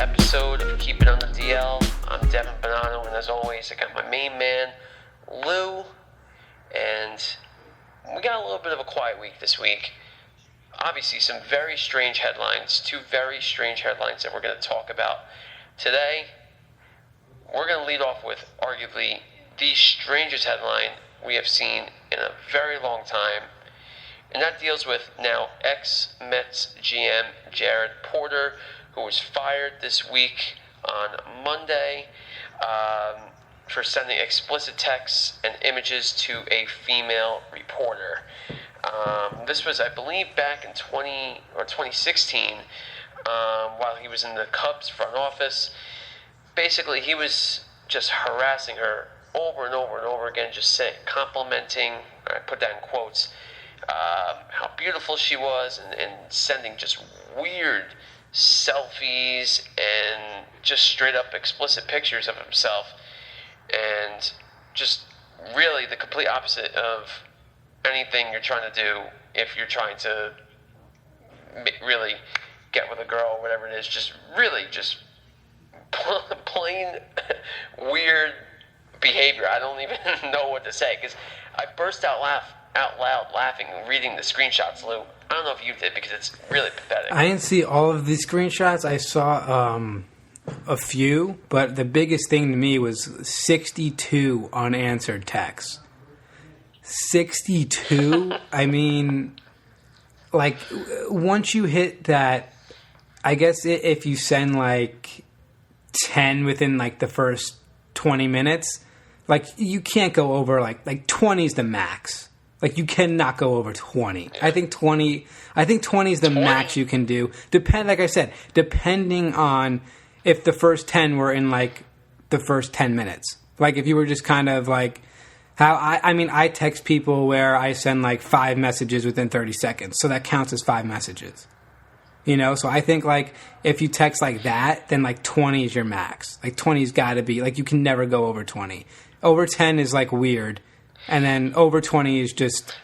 episode of Keep It on the DL. I'm Devin Bonanno, and as always, I got my main man, Lou, and we got a little bit of a quiet week this week. Obviously, some very strange headlines, two very strange headlines that we're going to talk about today. We're going to lead off with arguably the strangest headline we have seen in a very long time, and that deals with now ex-Mets GM Jared Porter, who was fired this week on Monday for sending explicit texts and images to a female reporter. This was, I believe, back in 2016, while he was in the Cubs front office. Basically, he was just harassing her over and over and over again, just saying, complimenting, I put that in quotes, how beautiful she was, and sending just weird selfies and just straight up explicit pictures of himself, and just really the complete opposite of anything you're trying to do if you're trying to really get with a girl or whatever it is. Just really just plain weird behavior. I don't even know what to say, because I burst out loud laughing reading the screenshots, Lou. I don't know if you did, because it's really pathetic. I didn't see all of the screenshots. I saw a few, but the biggest thing to me was 62 unanswered texts. 62? I mean, like, once you hit that, I guess if you send, like, 10 within, like, the first 20 minutes, like, you can't go over, like 20 is the max. Like, you cannot go over 20. I think 20 is the max you can do. Like I said, depending on if the first 10 were in, like, the first 10 minutes. Like, if you were just kind of, like, how I text people where I send, like, 5 messages within 30 seconds. So that counts as 5 messages. You know? So I think, like, if you text like that, then, like, 20 is your max. Like, 20's got to be, like, you can never go over 20. Over 10 is, like, weird. And then over 20 is just,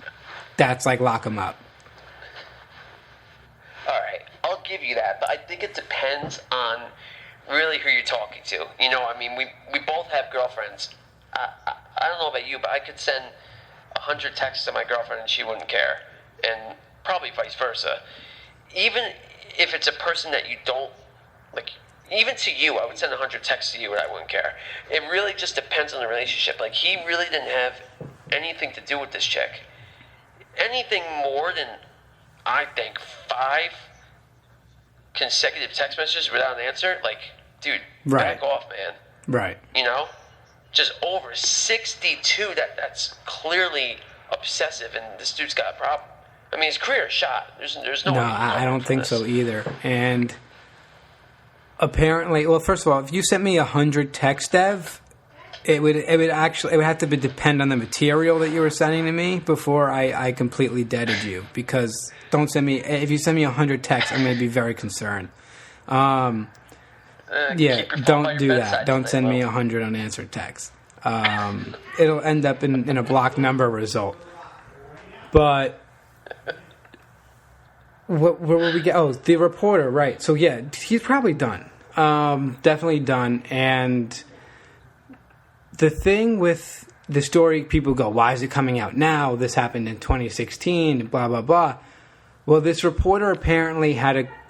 that's like lock them up. All right, I'll give you that, but I think it depends on really who you're talking to. You know, I mean, we both have girlfriends. I don't know about you, but I could send 100 texts to my girlfriend and she wouldn't care, and probably vice versa. Even if it's a person that you don't, like, even to you, I would send 100 texts to you and I wouldn't care. It really just depends on the relationship. Like, he really didn't have anything to do with this chick. Anything more than, I think, 5 consecutive text messages without an answer, like, dude, back off, man. Right. You know? Just over 62, that's clearly obsessive, and this dude's got a problem. I mean, his career is shot. There's no way. No, I don't think so either. And apparently, well, first of all, if you sent me 100 texts, Dev, it would have to depend on the material that you were sending to me before I completely deaded you. Because if you send me 100 texts, I'm going to be very concerned. Don't do that. Don't send me 100 unanswered texts. It'll end up in a block number result. But where will we get? Oh, the reporter, right. So, yeah, he's probably done. Definitely done. And the thing with the story, people go, why is it coming out now? This happened in 2016, blah, blah, blah. Well, this reporter apparently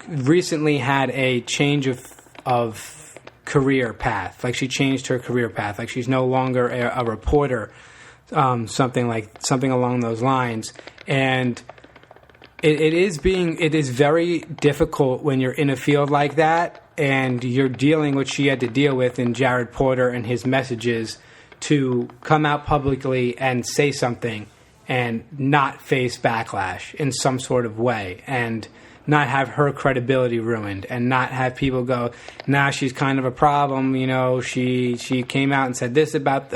recently had a change of career path. Like, she changed her career path. Like, she's no longer a reporter, something along those lines. And it is very difficult when you're in a field like that and you're dealing what she had to deal with in Jared Porter and his messages, to come out publicly and say something and not face backlash in some sort of way, and not have her credibility ruined, and not have people go, nah, she's kind of a problem, you know, she came out and said this about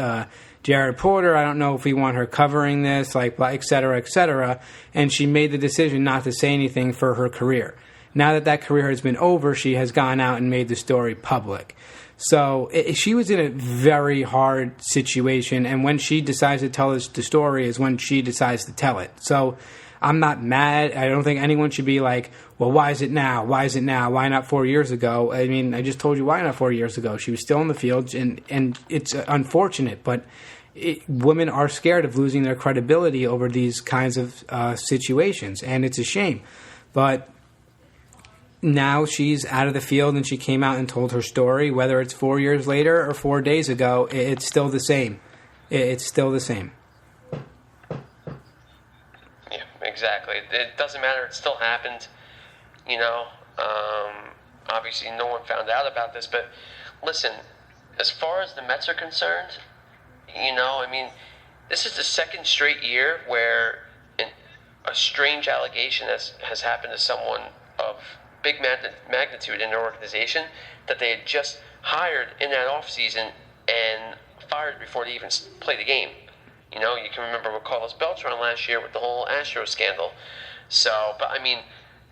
Jared Porter, I don't know if we want her covering this, like, et cetera, et cetera. And she made the decision not to say anything for her career. Now that career has been over, she has gone out and made the story public. So she was in a very hard situation, and when she decides to tell us the story is when she decides to tell it. So I'm not mad. I don't think anyone should be like, well, why is it now? Why is it now? Why not 4 years ago? I mean, I just told you why not 4 years ago. She was still in the field, and it's unfortunate, but women are scared of losing their credibility over these kinds of situations, and it's a shame. But now she's out of the field, and she came out and told her story. Whether it's 4 years later or 4 days ago, it's still the same. It's still the same. Yeah, exactly. It doesn't matter. It still happened. Obviously no one found out about this, but listen, as far as the Mets are concerned, this is the second straight year where a strange allegation has happened to someone of big magnitude in their organization that they had just hired in that offseason and fired before they even played the game. You can remember with Carlos Beltran last year with the whole Astros scandal. So, but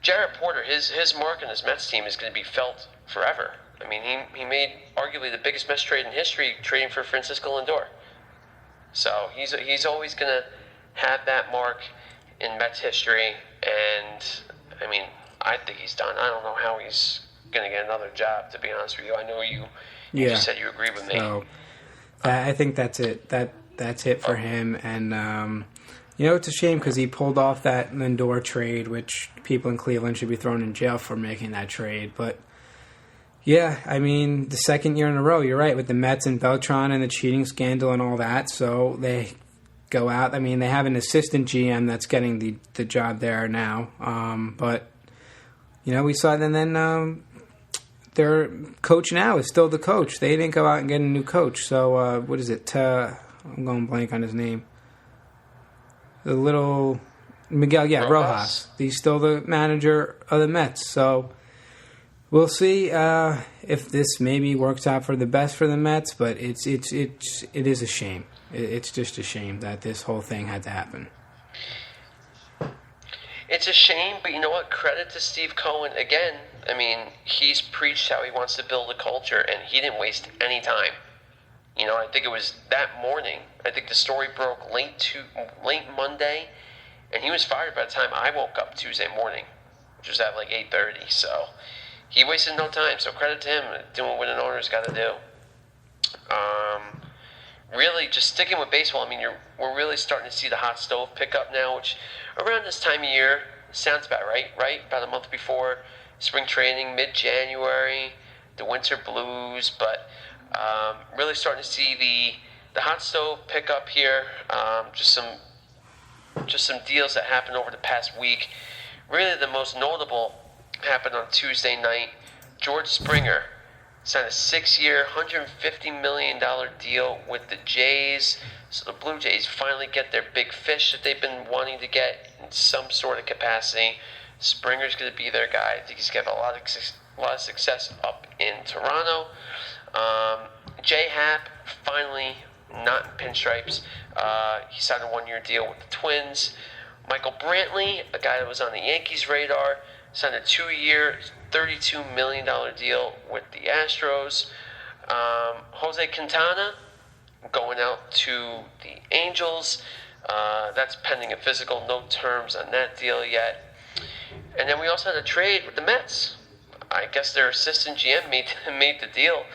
Jared Porter, his mark on this Mets team is going to be felt forever. He made arguably the biggest Mets trade in history, trading for Francisco Lindor. So he's always going to have that mark in Mets history, and I think he's done. I don't know how he's going to get another job, to be honest with you. I know you just said you agree with me. So, I think that's it. That's it for him, and it's a shame because he pulled off that Lindor trade, which people in Cleveland should be thrown in jail for making that trade. But yeah, the second year in a row, you're right, with the Mets and Beltran and the cheating scandal and all that. So they go out. They have an assistant GM that's getting the job there now. But we saw it, and then their coach now is still the coach. They didn't go out and get a new coach. So what is it? I'm going blank on his name. The little Miguel, Rojas. He's still the manager of the Mets. So we'll see if this maybe works out for the best for the Mets. But it is a shame. It's just a shame that this whole thing had to happen. It's a shame, but you know what? Credit to Steve Cohen again. He's preached how he wants to build a culture, and he didn't waste any time. I think it was that morning. I think the story broke late Monday, and he was fired by the time I woke up Tuesday morning, which was at like 8:30. So he wasted no time. So credit to him doing what an owner's got to do. Really, just sticking with baseball. We're really starting to see the hot stove pick up now, which around this time of year sounds about right? Right, about a month before spring training, mid-January, the winter blues, but. Really starting to see the hot stove pick up here. Just some deals that happened over the past week. Really, the most notable happened on Tuesday night. George Springer signed a 6-year, $150 million deal with the Jays. So the Blue Jays finally get their big fish that they've been wanting to get in some sort of capacity. Springer's going to be their guy. I think he's going to have a lot of success up in Toronto. J-Hap, finally not in pinstripes. He signed a 1-year deal with the Twins. Michael Brantley, a guy that was on the Yankees' radar, signed a 2-year, $32 million deal with the Astros. Jose Quintana going out to the Angels. That's pending a physical, no terms on that deal yet. And then we also had a trade with the Mets. I guess their assistant GM made the deal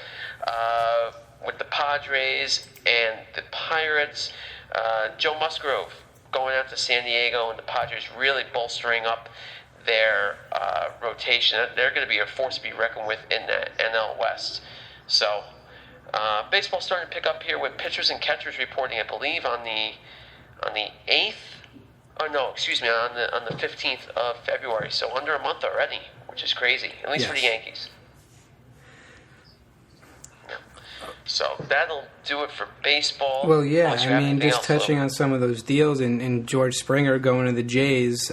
with the Padres and the Pirates. Joe Musgrove going out to San Diego, and the Padres really bolstering up their rotation. They're going to be a force to be reckoned with in that NL West. So baseball's starting to pick up here with pitchers and catchers reporting, I believe, on the 8th. Oh no, excuse me, on the 15th of February. So under a month already, which is crazy, at least for the Yankees. So that'll do it for baseball. Well, yeah, just touching on some of those deals and George Springer going to the Jays.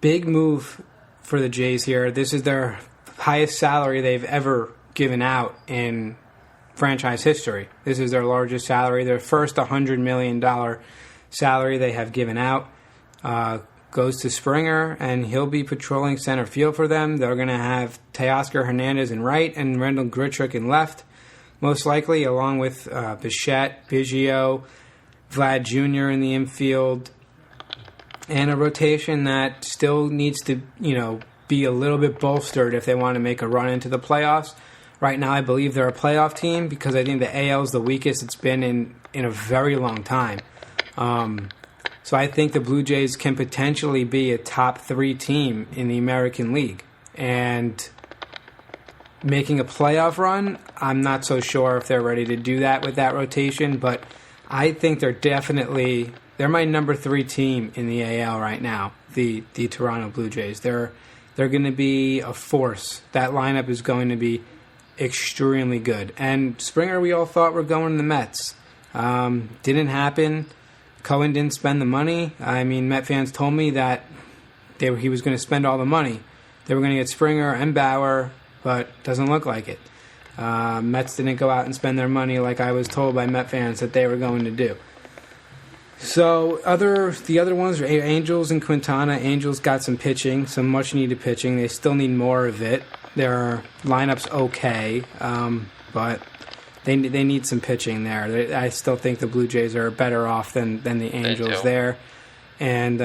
Big move for the Jays here. This is their highest salary they've ever given out in franchise history. This is their largest salary. Their first $100 million salary they have given out goes to Springer, and he'll be patrolling center field for them. They're going to have Teoscar Hernandez in right and Rendell Grichuk in left, most likely, along with Bichette, Biggio, Vlad Jr. in the infield. and a rotation that still needs to, be a little bit bolstered if they want to make a run into the playoffs. Right now, I believe they're a playoff team because I think the AL is the weakest it's been in a very long time. So I think the Blue Jays can potentially be a top 3 team in the American League. And making a playoff run, I'm not so sure if they're ready to do that with that rotation, but I think they're my number 3 team in the AL right now, the Toronto Blue Jays. They're going to be a force. That lineup is going to be extremely good. And Springer, we all thought were going to the Mets. Didn't happen. Cohen didn't spend the money. I mean, Met fans told me that he was going to spend all the money. They were going to get Springer and Bauer, but doesn't look like it. Mets didn't go out and spend their money like I was told by Met fans that they were going to do. So the other ones are Angels and Quintana. Angels got some pitching, some much-needed pitching. They still need more of it. Their lineup's okay, but they need some pitching there. I still think the Blue Jays are better off than the Angels there. And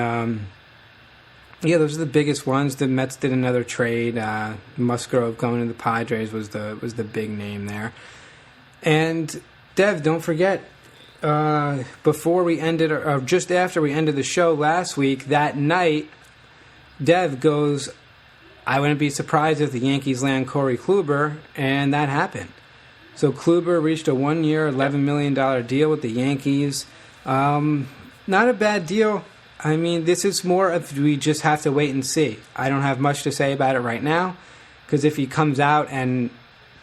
those are the biggest ones. The Mets did another trade. Musgrove going to the Padres was the big name there. And Dev, don't forget, before we ended, or just after we ended the show last week, that night, Dev goes, I wouldn't be surprised if the Yankees land Corey Kluber, and that happened. So Kluber reached a 1-year, $11 million deal with the Yankees. Not a bad deal. I mean, this is more of we just have to wait and see. I don't have much to say about it right now, because if he comes out and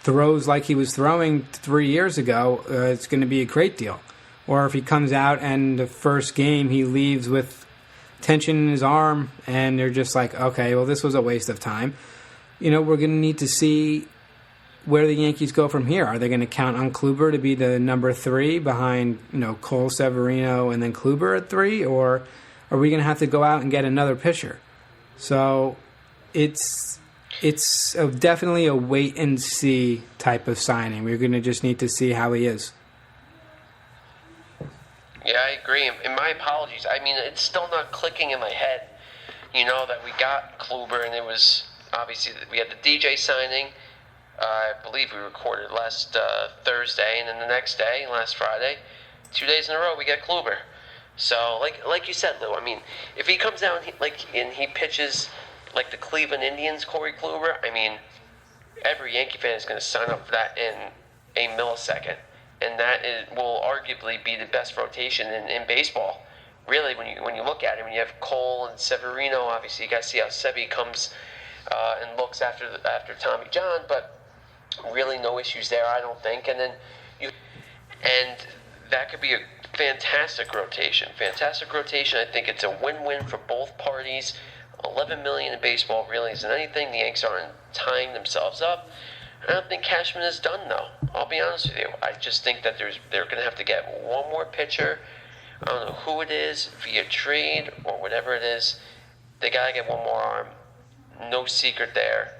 throws like he was throwing 3 years ago, it's going to be a great deal. Or if he comes out and the first game he leaves with tension in his arm and they're just like, okay, well, this was a waste of time. We're going to need to see where the Yankees go from here. Are they going to count on Kluber to be the number 3 behind, Cole, Severino, and then Kluber at 3? Or are we going to have to go out and get another pitcher? So it's definitely a wait-and-see type of signing. We're going to just need to see how he is. Yeah, I agree. And my apologies. I mean, it's still not clicking in my head, that we got Kluber, and it was obviously we had the DJ signing. I believe we recorded last Thursday, and then the next day, last Friday, 2 days in a row, we got Kluber. So, like you said, Lou, I mean, if he comes down and he pitches like the Cleveland Indians, Corey Kluber, I mean, every Yankee fan is going to sign up for that in a millisecond. And that will arguably be the best rotation in baseball. Really, when you look at it, when you have Cole and Severino, obviously you got to see how Sevy comes and looks after Tommy John, but really no issues there, I don't think. And that could be a fantastic rotation. I think it's a win-win for both parties. $11 million in baseball really isn't anything. The Yanks aren't tying themselves up. I don't think Cashman is done, though. I'll be honest with you. I just think that they're going to have to get one more pitcher. I don't know who it is, via trade or whatever it is. They got to get one more arm. No secret there.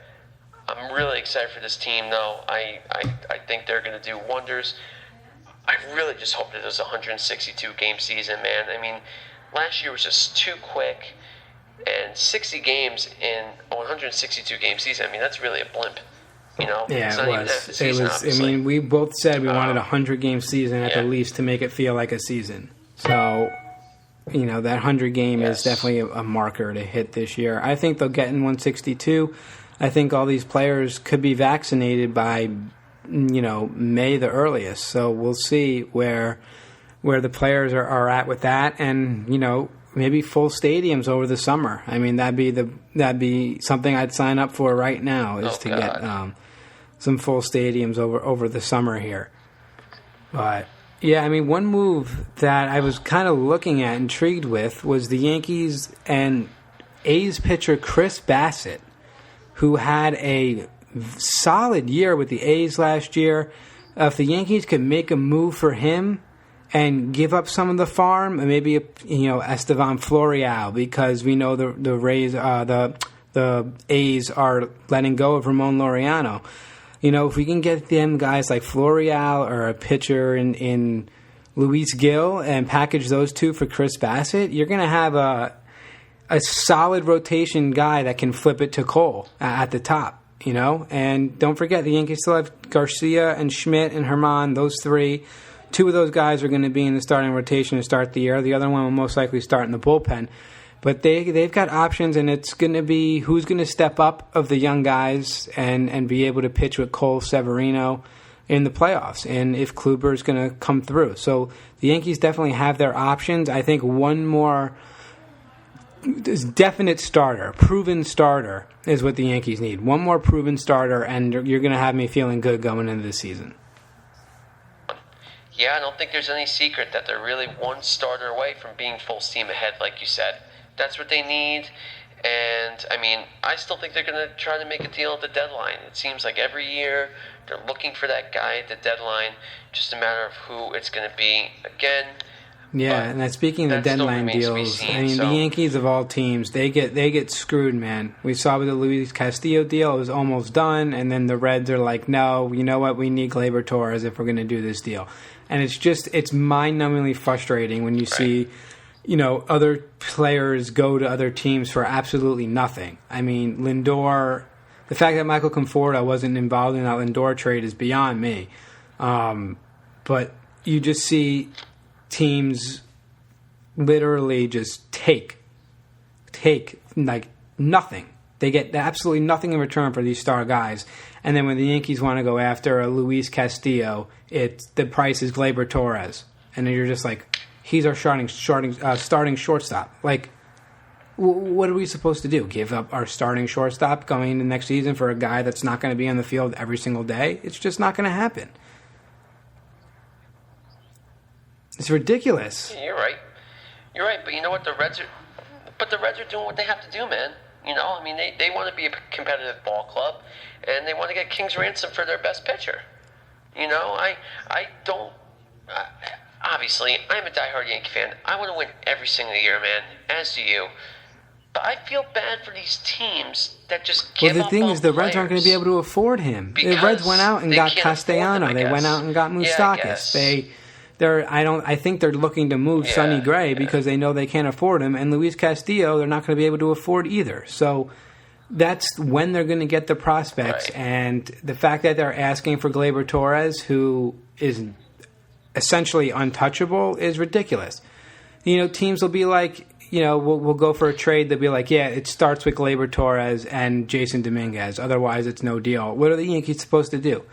I'm really excited for this team, though. I think they're going to do wonders. I really just hope that there's a 162-game season, man. I mean, last year was just too quick. And 60 games in a 162-game season, I mean, that's really a blimp. Yeah, it's not it even was. half the season, obviously. I mean, we both said we wanted a 100-game season at the least to make it feel like a season. So, that 100-game is definitely a marker to hit this year. I think they'll get in 162. I think all these players could be vaccinated by, May the earliest. So we'll see where the players are at with that, and maybe full stadiums over the summer. I mean, that'd be something I'd sign up for right now is to get some full stadiums over the summer here. But yeah, I mean, one move that I was kind of looking at, intrigued with, was the Yankees and A's pitcher Chris Bassett, who had a solid year with the A's last year. If the Yankees could make a move for him and give up some of the farm, and maybe Estevan Florial, because we know the Rays, the A's are letting go of Ramon Laureano. If we can get them guys like Florial or a pitcher in Luis Gil and package those two for Chris Bassett, you're gonna have a solid rotation guy that can flip it to Cole at the top, you know? And don't forget, the Yankees still have Garcia and Schmidt and Herman, those three. Two of those guys are going to be in the starting rotation to start the year. The other one will most likely start in the bullpen. But they've got options, and it's going to be who's going to step up of the young guys and be able to pitch with Cole Severino in the playoffs, and if Kluber is going to come through. So the Yankees definitely have their options. I think one more definite starter, proven starter, is what the Yankees need. One more proven starter, and you're going to have me feeling good going into the season. Yeah, I don't think there's any secret that they're really one starter away from being full steam ahead, like you said. That's what they need. And, I mean, I still think they're going to try to make a deal at the deadline. It seems like every year they're looking for that guy at the deadline. Just a matter of who it's going to be again. Yeah, and speaking of the deadline deals, I mean, the Yankees of all teams, they get screwed, man. We saw with the Luis Castillo deal, it was almost done, and then the Reds are like, no, you know what, we need Gleyber Torres if we're going to do this deal. And it's mind-numbingly frustrating when you see, you know, other players go to other teams for absolutely nothing. I mean, Lindor, the fact that Michael Conforto wasn't involved in that Lindor trade is beyond me. But you just see teams literally just take like nothing. They get absolutely nothing in return for these star guys. And then when the Yankees want to go after a Luis Castillo, the price is Gleyber Torres. And then you're just like, he's our starting shortstop. Like, what are we supposed to do? Give up our starting shortstop going into next season for a guy that's not going to be on the field every single day? It's just not going to happen. It's ridiculous. Yeah, you're right. But you know what? The Reds are doing what they have to do, man. You know, I mean, they want to be a competitive ball club, and they want to get King's ransom for their best pitcher. You know, obviously, I'm a diehard Yankee fan. I want to win every single year, man, as do you. But I feel bad for these teams that just give up on players. Well, the thing is, the Reds aren't going to be able to afford him. The Reds went out and got Castellano. They went out and got Moustakas. I think they're looking to move Sonny Gray because they know they can't afford him. And Luis Castillo, they're not going to be able to afford either. So that's when they're going to get the prospects. Right. And the fact that they're asking for Gleyber Torres, who is essentially untouchable, is ridiculous. You know, teams will be like, you know, we'll go for a trade. They'll be like, yeah, it starts with Gleyber Torres and Jason Dominguez. Otherwise, it's no deal. What are the Yankees supposed to do?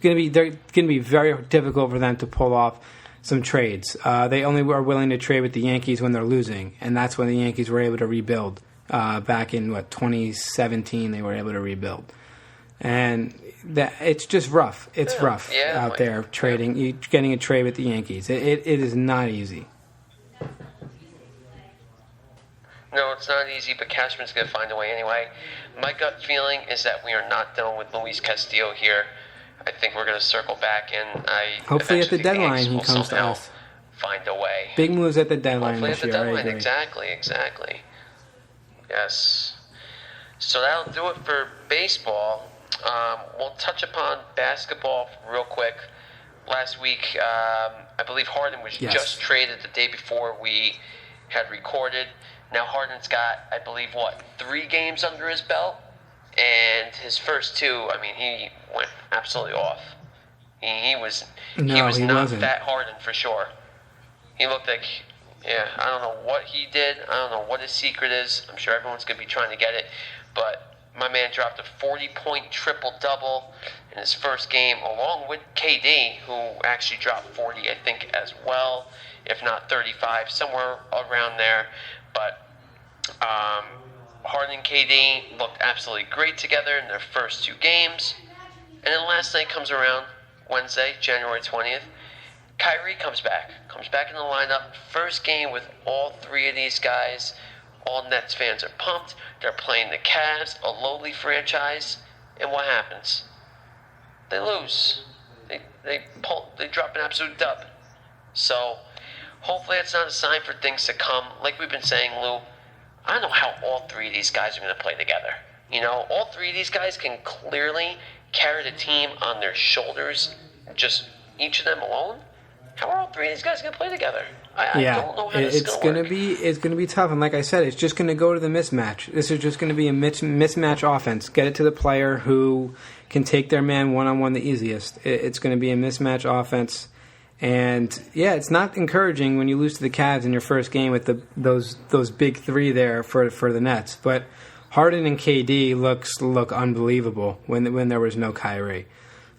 They're going to be very difficult for them to pull off some trades. They only are willing to trade with the Yankees when they're losing, and that's when the Yankees were able to rebuild. Back in 2017, they were able to rebuild, and it's just rough. It's rough out there trading, getting a trade with the Yankees. It is not easy. No, it's not easy, but Cashman's going to find a way anyway. My gut feeling is that we are not done with Luis Castillo here. I think we're going to circle back, and hopefully at the deadline he comes to us. Find a way. Big moves at the deadline Hopefully this at the year. deadline, exactly. Yes. So that'll do it for baseball. We'll touch upon basketball real quick. Last week, I believe Harden was just traded the day before we had recorded. Now Harden's got, I believe, 3 games under his belt? And his first 2, I mean, he went absolutely off. He was not that Harden for sure. He looked like, I don't know what he did. I don't know what his secret is. I'm sure everyone's going to be trying to get it. But my man dropped a 40-point triple-double in his first game, along with KD, who actually dropped 40, I think, as well, if not 35, somewhere around there. But Harden and KD looked absolutely great together in their first 2 games. And then last night comes around, Wednesday, January 20th. Kyrie comes back in the lineup. First game with all 3 of these guys. All Nets fans are pumped. They're playing the Cavs, a lowly franchise. And what happens? They lose. They drop an absolute dub. So hopefully it's not a sign for things to come. Like we've been saying, Lou, I don't know how all 3 of these guys are going to play together. You know, all 3 of these guys can clearly carry the team on their shoulders, just each of them alone. How are all three of these guys going to play together? I don't know how this is going to work. It's going to be tough, and like I said, it's just going to go to the mismatch. This is just going to be a mismatch offense. Get it to the player who can take their man one-on-one the easiest. It's going to be a mismatch offense, and yeah, it's not encouraging when you lose to the Cavs in your first game with those big three there for the Nets. But Harden and KD look unbelievable when there was no Kyrie.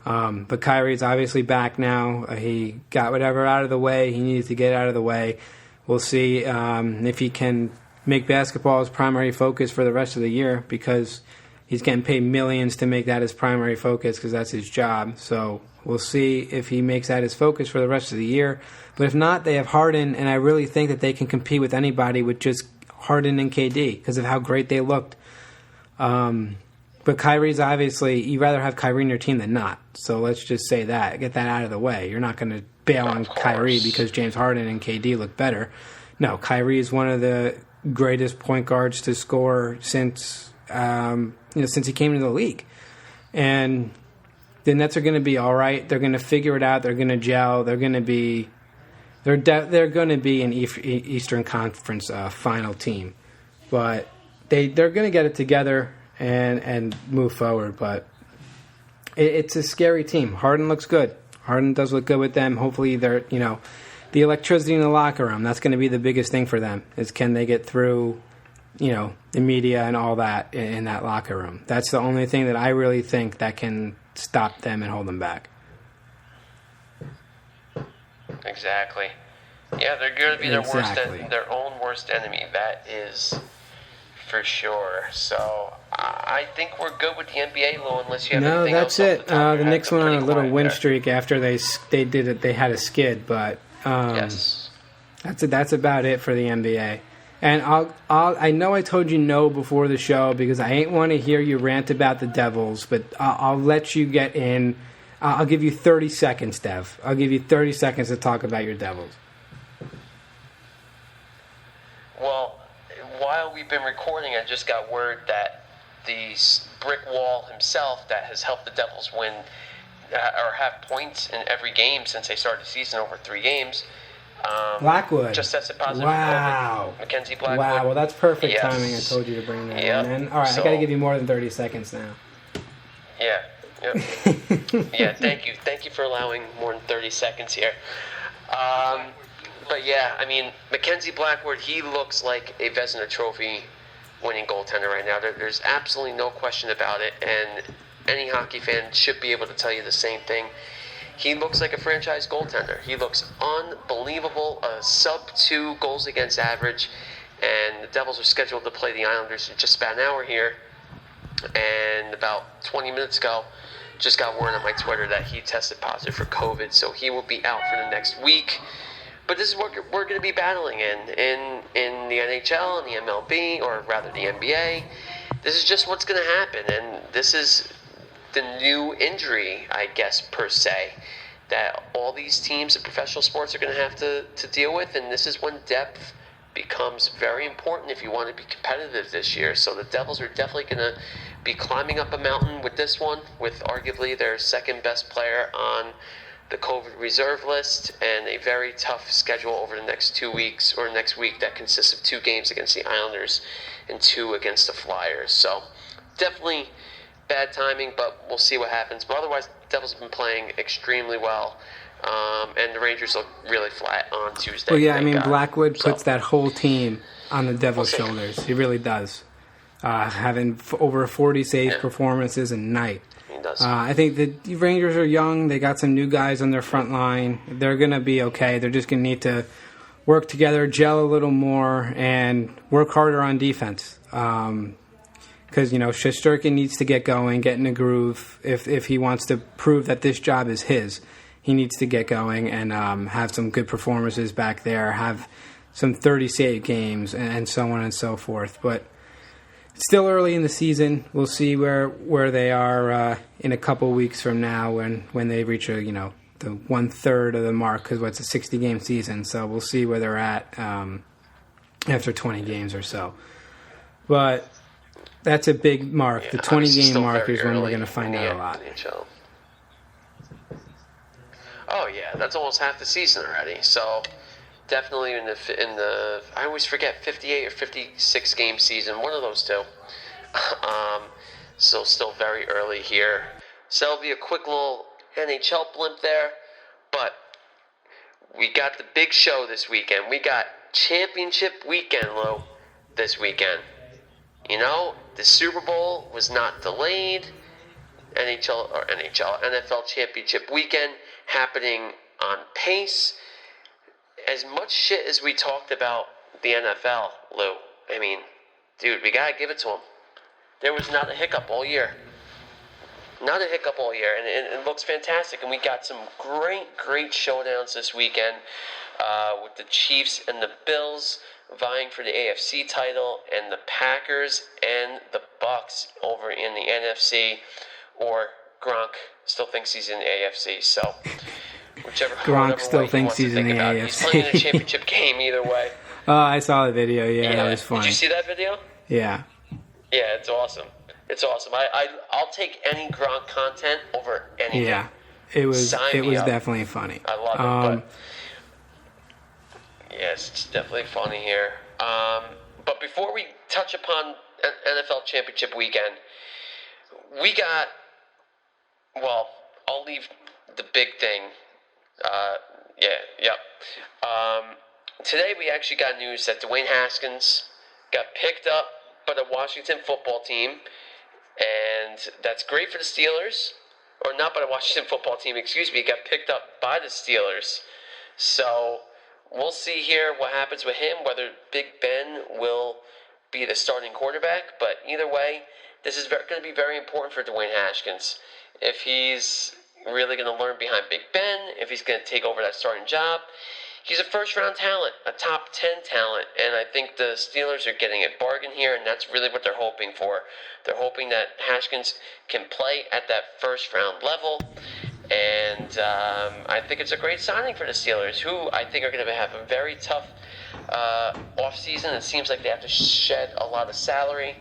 But Kyrie's obviously back now. He got whatever out of the way he needed to get out of the way. We'll see if he can make basketball his primary focus for the rest of the year, because he's getting paid millions to make that his primary focus because that's his job. So we'll see if he makes that his focus for the rest of the year. But if not, they have Harden, and I really think that they can compete with anybody with just Harden and KD because of how great they looked. But Kyrie's obviously, you'd rather have Kyrie in your team than not. So let's just say that. Get that out of the way. You're not going to bail on Kyrie because James Harden and KD look better. No, Kyrie is one of the greatest point guards to score since he came into the league. And the Nets are going to be all right. They're going to figure it out. They're going to gel. They're going to be an Eastern Conference final team. But they're going to get it together and move forward, but it's a scary team. Harden looks good. Harden does look good with them. Hopefully they're, the electricity in the locker room, that's going to be the biggest thing for them, is can they get through, the media and all that in that locker room. That's the only thing that I really think that can stop them and hold them back. Exactly. Yeah, they're going to be their own worst enemy. That is for sure. So I think we're good with the NBA, Lou, unless you have anything else. No, that's it. The Knicks went on a little win streak after they did it. They had a skid, but yes, that's about it for the NBA. And I know I told you no before the show because I ain't want to hear you rant about the Devils, but I'll let you get in. I'll give you 30 seconds, Dev. I'll give you 30 seconds to talk about your Devils. Well, while we've been recording, I just got word that the brick wall himself that has helped the Devils win or have points in every game since they started the season over 3 games. Blackwood. Just tested positive wow. for COVID. Mackenzie Blackwood. Wow, well, that's perfect timing. I told you to bring that in. Then. All right, I got to give you more than 30 seconds now. Yeah. Yep. Yeah, thank you. Thank you for allowing more than 30 seconds here. But yeah, I mean, Mackenzie Blackwood, he looks like a Vezina Trophy winning goaltender right now. There's absolutely no question about it, and any hockey fan should be able to tell you the same thing. He looks like a franchise goaltender. He looks unbelievable, sub-2 goals against average, and the Devils are scheduled to play the Islanders in just about an hour here, and about 20 minutes ago, just got word on my Twitter that he tested positive for COVID, so he will be out for the next week. But this is what we're going to be battling in the NHL and the MLB, or rather the NBA. This is just what's going to happen, and this is the new injury, I guess, per se, that all these teams in professional sports are going to have to deal with, and this is when depth becomes very important if you want to be competitive this year. So the Devils are definitely going to be climbing up a mountain with this one, with arguably their second best player on the COVID reserve list, and a very tough schedule over the next 2 weeks, or next week, that consists of 2 games against the Islanders and 2 against the Flyers. So definitely bad timing, but we'll see what happens. But otherwise, the Devils have been playing extremely well, and the Rangers look really flat on Tuesday. Well, yeah, I mean, Blackwood puts that whole team on the Devils' shoulders. He really does. Having over 40 save performances a night. I think the Rangers are young. They got some new guys on their front line. They're going to be okay. They're just going to need to work together, gel a little more, and work harder on defense. Because, Shesterkin needs to get going, get in a groove. If he wants to prove that this job is his, he needs to get going and have some good performances back there, have some 30-save games, and so on and so forth. But still early in the season. We'll see where they are in a couple weeks from now when they reach the 1/3 of the mark, because it's a 60-game season. So we'll see where they're at after 20 games or so. But that's a big mark. Yeah, the 20-game mark is when we're going to find out a lot. Oh yeah, that's almost half the season already. So definitely in the I always forget 58 or 56 game season, one of those two. um, so still very early here. So it'll be a quick little NHL blimp there, but we got the big show this weekend. We got championship weekend, Lou, this weekend. You know, the Super Bowl was not delayed. NFL championship weekend happening on pace. As much shit as we talked about the NFL, Lou, I mean, dude, we gotta give it to them. There was not a hiccup all year. Not a hiccup all year, and it looks fantastic. And we got some great showdowns this weekend with the Chiefs and the Bills vying for the AFC title, and the Packers and the Bucks over in the NFC. Or Gronk still thinks he's in the AFC, so Gronk still thinks he's in the AFC. He's playing in a championship game either way. Oh, I saw the video. Yeah, that was funny. Did you see that video? Yeah. Yeah, it's awesome. It's awesome. I'll take any Gronk content over anything. Yeah, it was definitely funny. I love it. But yes, it's definitely funny here. But before we touch upon NFL championship weekend, we got. Well, I'll leave the big thing. Today we actually got news that Dwayne Haskins got picked up by the Washington football team, and that's great for the Steelers. Or not by the Washington football team, excuse me. He got picked up by the Steelers. So we'll see here what happens with him, whether Big Ben will be the starting quarterback. But either way, this is going to be very important for Dwayne Haskins. If he's really going to learn behind Big Ben, if he's going to take over that starting job, he's a first-round talent, a top 10 talent, and I think the Steelers are getting a bargain here, and that's really what they're hoping for. They're hoping that Haskins can play at that first-round level, and I think it's a great signing for the Steelers, who I think are going to have a very tough offseason. It seems like they have to shed a lot of salary.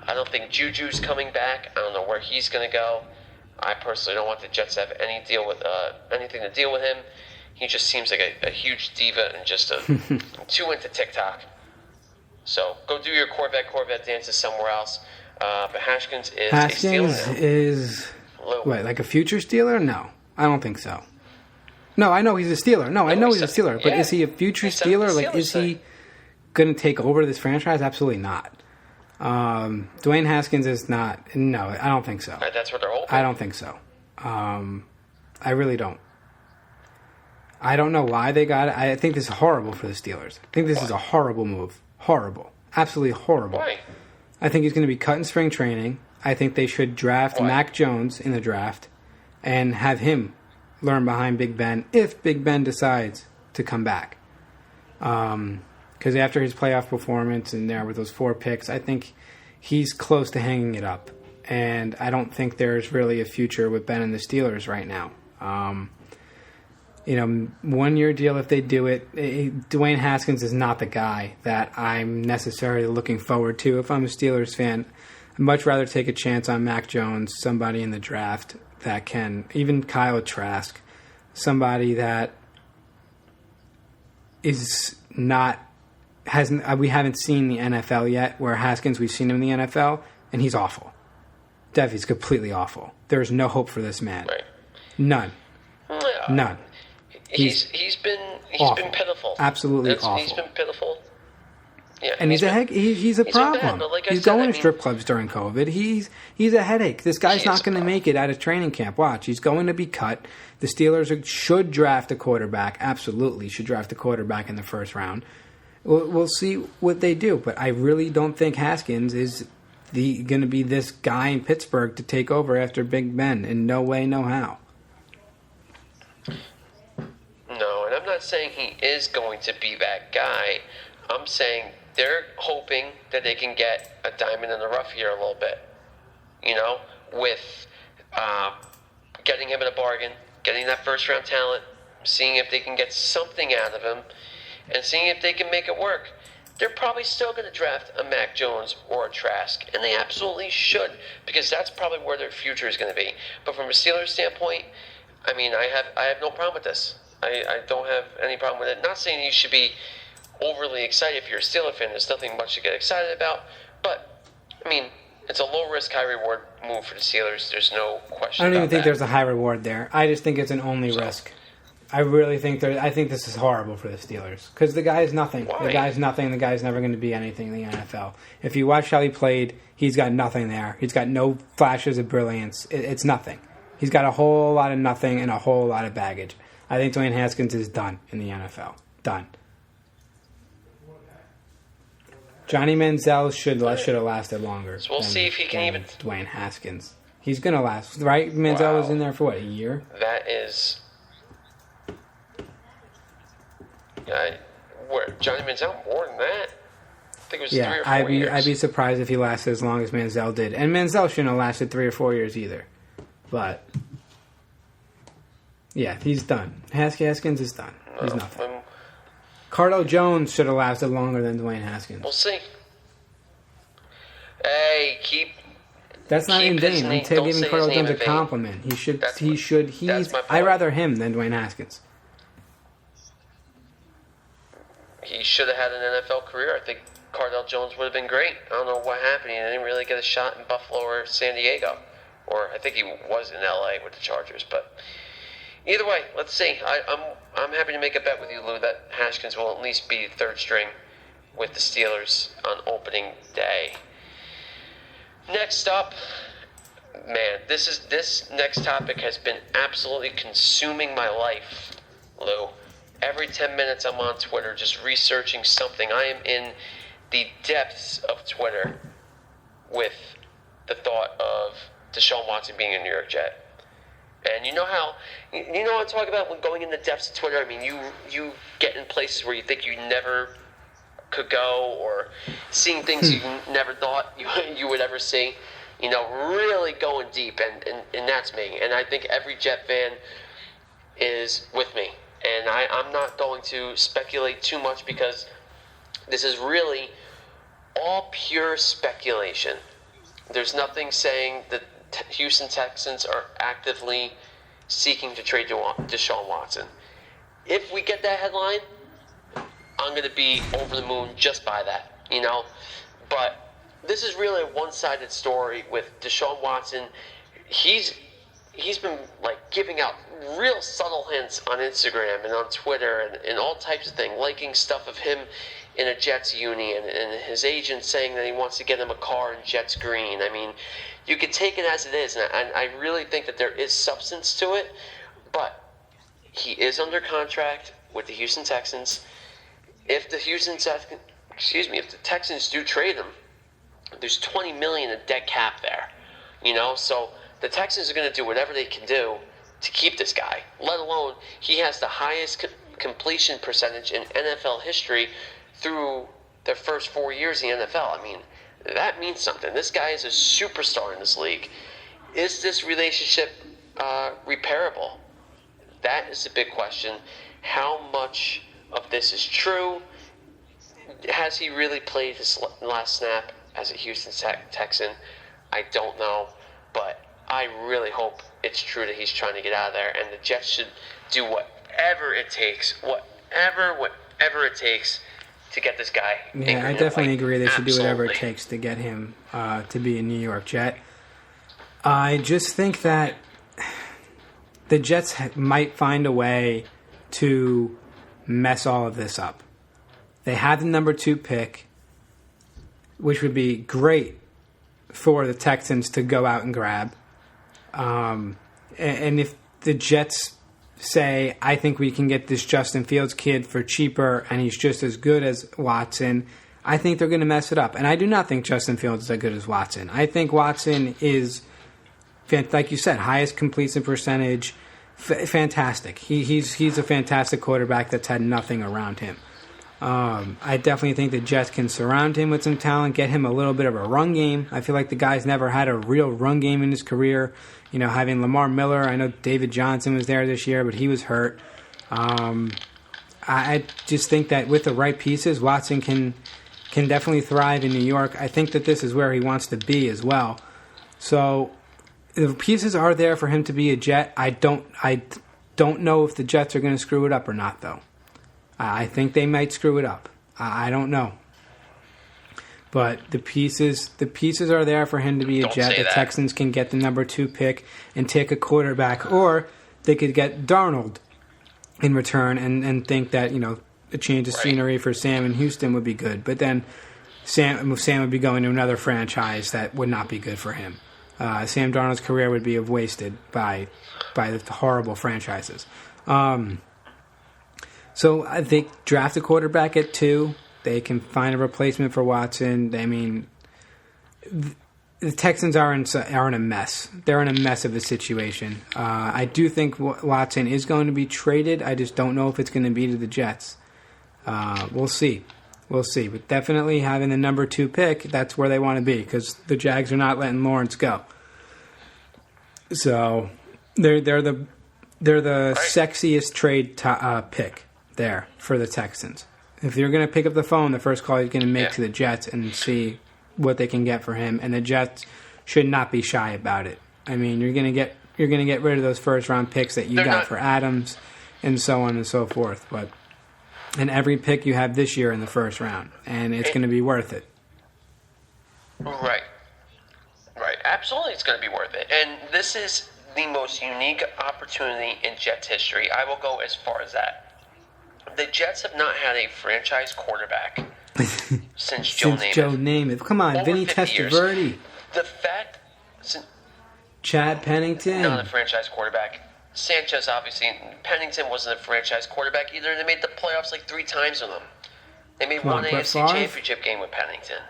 I don't think Juju's coming back. I don't know where he's going to go. I personally don't want the Jets to have anything to deal with him. He just seems like a huge diva and just too into TikTok. So go do your Corvette dances somewhere else. But Haskins is a Steeler now. Is what, like a future Steeler? No, I don't think so. No, I know he's a Steeler. No, I know he's a Steeler. But is he a future Steeler? Like, is he going to take over this franchise? Absolutely not. Dwayne Haskins is not. No, I don't think so. That's what they're hoping. I don't think so. I really don't. I don't know why they got it. I think this is horrible for the Steelers. I think this is a horrible move. Horrible. Absolutely horrible. Why? I think he's going to be cut in spring training. I think they should draft Mac Jones in the draft and have him learn behind Big Ben if Big Ben decides to come back. Because after his playoff performance and there with those 4 picks, I think he's close to hanging it up. And I don't think there's really a future with Ben and the Steelers right now. 1-year deal if they do it. Dwayne Haskins is not the guy that I'm necessarily looking forward to. If I'm a Steelers fan, I'd much rather take a chance on Mac Jones, somebody in the draft that can, even Kyle Trask, somebody that is not, we haven't seen the NFL yet, where Haskins, we've seen him in the NFL, and he's awful. Dev, he's completely awful. There's no hope for this man. Right. None. None. He's been pitiful. Absolutely awful. He's been pitiful. Yeah, and he's a problem. Bad, like he's going to strip clubs during COVID. He's a headache. This guy's not going to make it out of training camp. Watch, he's going to be cut. The Steelers should draft a quarterback. Absolutely, should draft a quarterback in the first round. We'll see what they do, but I really don't think Haskins is going to be this guy in Pittsburgh to take over after Big Ben. In no way, no how. No, and I'm not saying he is going to be that guy. I'm saying they're hoping that they can get a diamond in the rough here a little bit. With getting him in a bargain, getting that first-round talent, seeing if they can get something out of him, and seeing if they can make it work. They're probably still going to draft a Mac Jones or a Trask, and they absolutely should, because that's probably where their future is going to be. But from a Steelers standpoint, I mean, I have no problem with this. I don't have any problem with it. Not saying you should be overly excited if you're a Steeler fan. There's nothing much to get excited about. But, I mean, it's a low-risk, high-reward move for the Steelers. There's no question I don't even think that. there's a high reward there. I just think it's an only risk. I really think I think this is horrible for the Steelers. Because the guy is nothing. Why? The guy's nothing. The guy's never going to be anything in the NFL. If you watch how he played, he's got nothing there. He's got no flashes of brilliance. It's nothing. He's got a whole lot of nothing and a whole lot of baggage. I think Dwayne Haskins is done in the NFL. Done. Johnny Manziel should have lasted longer. So we'll see if he can even... Dwayne Haskins. He's going to last, right? Manziel was in there for, what, a year? That is... Johnny Manziel more than that? I think it was 3 or 4 years. I'd be surprised if he lasted as long as Manziel did. And Manziel shouldn't have lasted 3 or 4 years either. But... yeah, he's done. Haskins is done. He's nothing. Cardell Jones should have lasted longer than Dwayne Haskins. We'll see. Hey, That's not in vain. I'm giving Cardell Jones a compliment. I'd rather him than Dwayne Haskins. He should have had an NFL career. I think Cardell Jones would have been great. I don't know what happened. He didn't really get a shot in Buffalo or San Diego. Or I think he was in LA with the Chargers, but... either way, let's see. I'm happy to make a bet with you, Lou, that Haskins will at least be third string with the Steelers on opening day. Next up, man, this next topic has been absolutely consuming my life, Lou. Every 10 minutes I'm on Twitter just researching something. I am in the depths of Twitter with the thought of Deshaun Watson being a New York Jet. And you know what I'm talking about when going in the depths of Twitter? I mean, you get in places where you think you never could go, or seeing things you never thought you would ever see. You know, really going deep, and that's me. And I think every Jet fan is with me. And I'm not going to speculate too much because this is really all pure speculation. There's nothing saying that Houston Texans are actively seeking to trade Deshaun Watson. If we get that headline, I'm going to be over the moon just by that, you know. But this is really a one-sided story with Deshaun Watson. He's been like giving out real subtle hints on Instagram and on Twitter and all types of things, liking stuff of him in a Jets uni and his agent saying that he wants to get him a car in Jets green. I mean, you can take it as it is, and I really think that there is substance to it, but he is under contract with the Houston Texans. If the Texans do trade him, there's $20 million in dead cap there, you know. So the Texans are going to do whatever they can do to keep this guy. Let alone he has the highest completion percentage in NFL history through their first 4 years in the NFL. I mean, that means something. This guy is a superstar in this league. Is this relationship repairable? That is the big question. How much of this is true? Has he really played his last snap as a Houston Texan? I don't know, but I really hope it's true that he's trying to get out of there, and the Jets should do whatever it takes, whatever it takes to get this guy. Yeah, I definitely agree. They should do whatever it takes to get him to be a New York Jet. I just think that the Jets might find a way to mess all of this up. They had the number 2 pick, which would be great for the Texans to go out and grab. And if the Jets say, I think we can get this Justin Fields kid for cheaper and he's just as good as Watson, I think they're going to mess it up. And I do not think Justin Fields is as good as Watson. I think Watson is, like you said, highest completion percentage, fantastic. He's a fantastic quarterback that's had nothing around him. I definitely think the Jets can surround him with some talent, get him a little bit of a run game. I feel like the guy's never had a real run game in his career. You know, having Lamar Miller, I know David Johnson was there this year, but he was hurt. I just think that with the right pieces, Watson can definitely thrive in New York. I think that this is where he wants to be as well. So the pieces are there for him to be a Jet. I don't know if the Jets are going to screw it up or not, though. I think they might screw it up. I don't know. But the pieces are there for him to be a Jet. The Texans can get the number 2 pick and take a quarterback, or they could get Darnold in return and think that, a change of scenery for Sam in Houston would be good. But then Sam would be going to another franchise that would not be good for him. Sam Darnold's career would be wasted by the horrible franchises. So I think draft a quarterback at 2. They can find a replacement for Watson. I mean, the Texans are in a mess. They're in a mess of a situation. I do think Watson is going to be traded. I just don't know if it's going to be to the Jets. We'll see. But definitely having the number 2 pick, that's where they want to be, because the Jags are not letting Lawrence go. So they're the sexiest trade pick there for the Texans. If you're going to pick up the phone, the first call you're going to make to the Jets and see what they can get for him, and the Jets should not be shy about it. I mean, you're going to get rid of those first round picks that you got for Adams and so on and so forth. And every pick you have this year in the first round, and it's going to be worth it. Right. Absolutely, it's going to be worth it. And this is the most unique opportunity in Jets history. I will go as far as that. The Jets have not had a franchise quarterback since Joe Namath. Come on, Vinny Testaverde. The fact... Chad Pennington. Not a franchise quarterback. Sanchez, obviously. Pennington wasn't a franchise quarterback either. They made the playoffs 3 times with him. They made one AFC championship game with Pennington.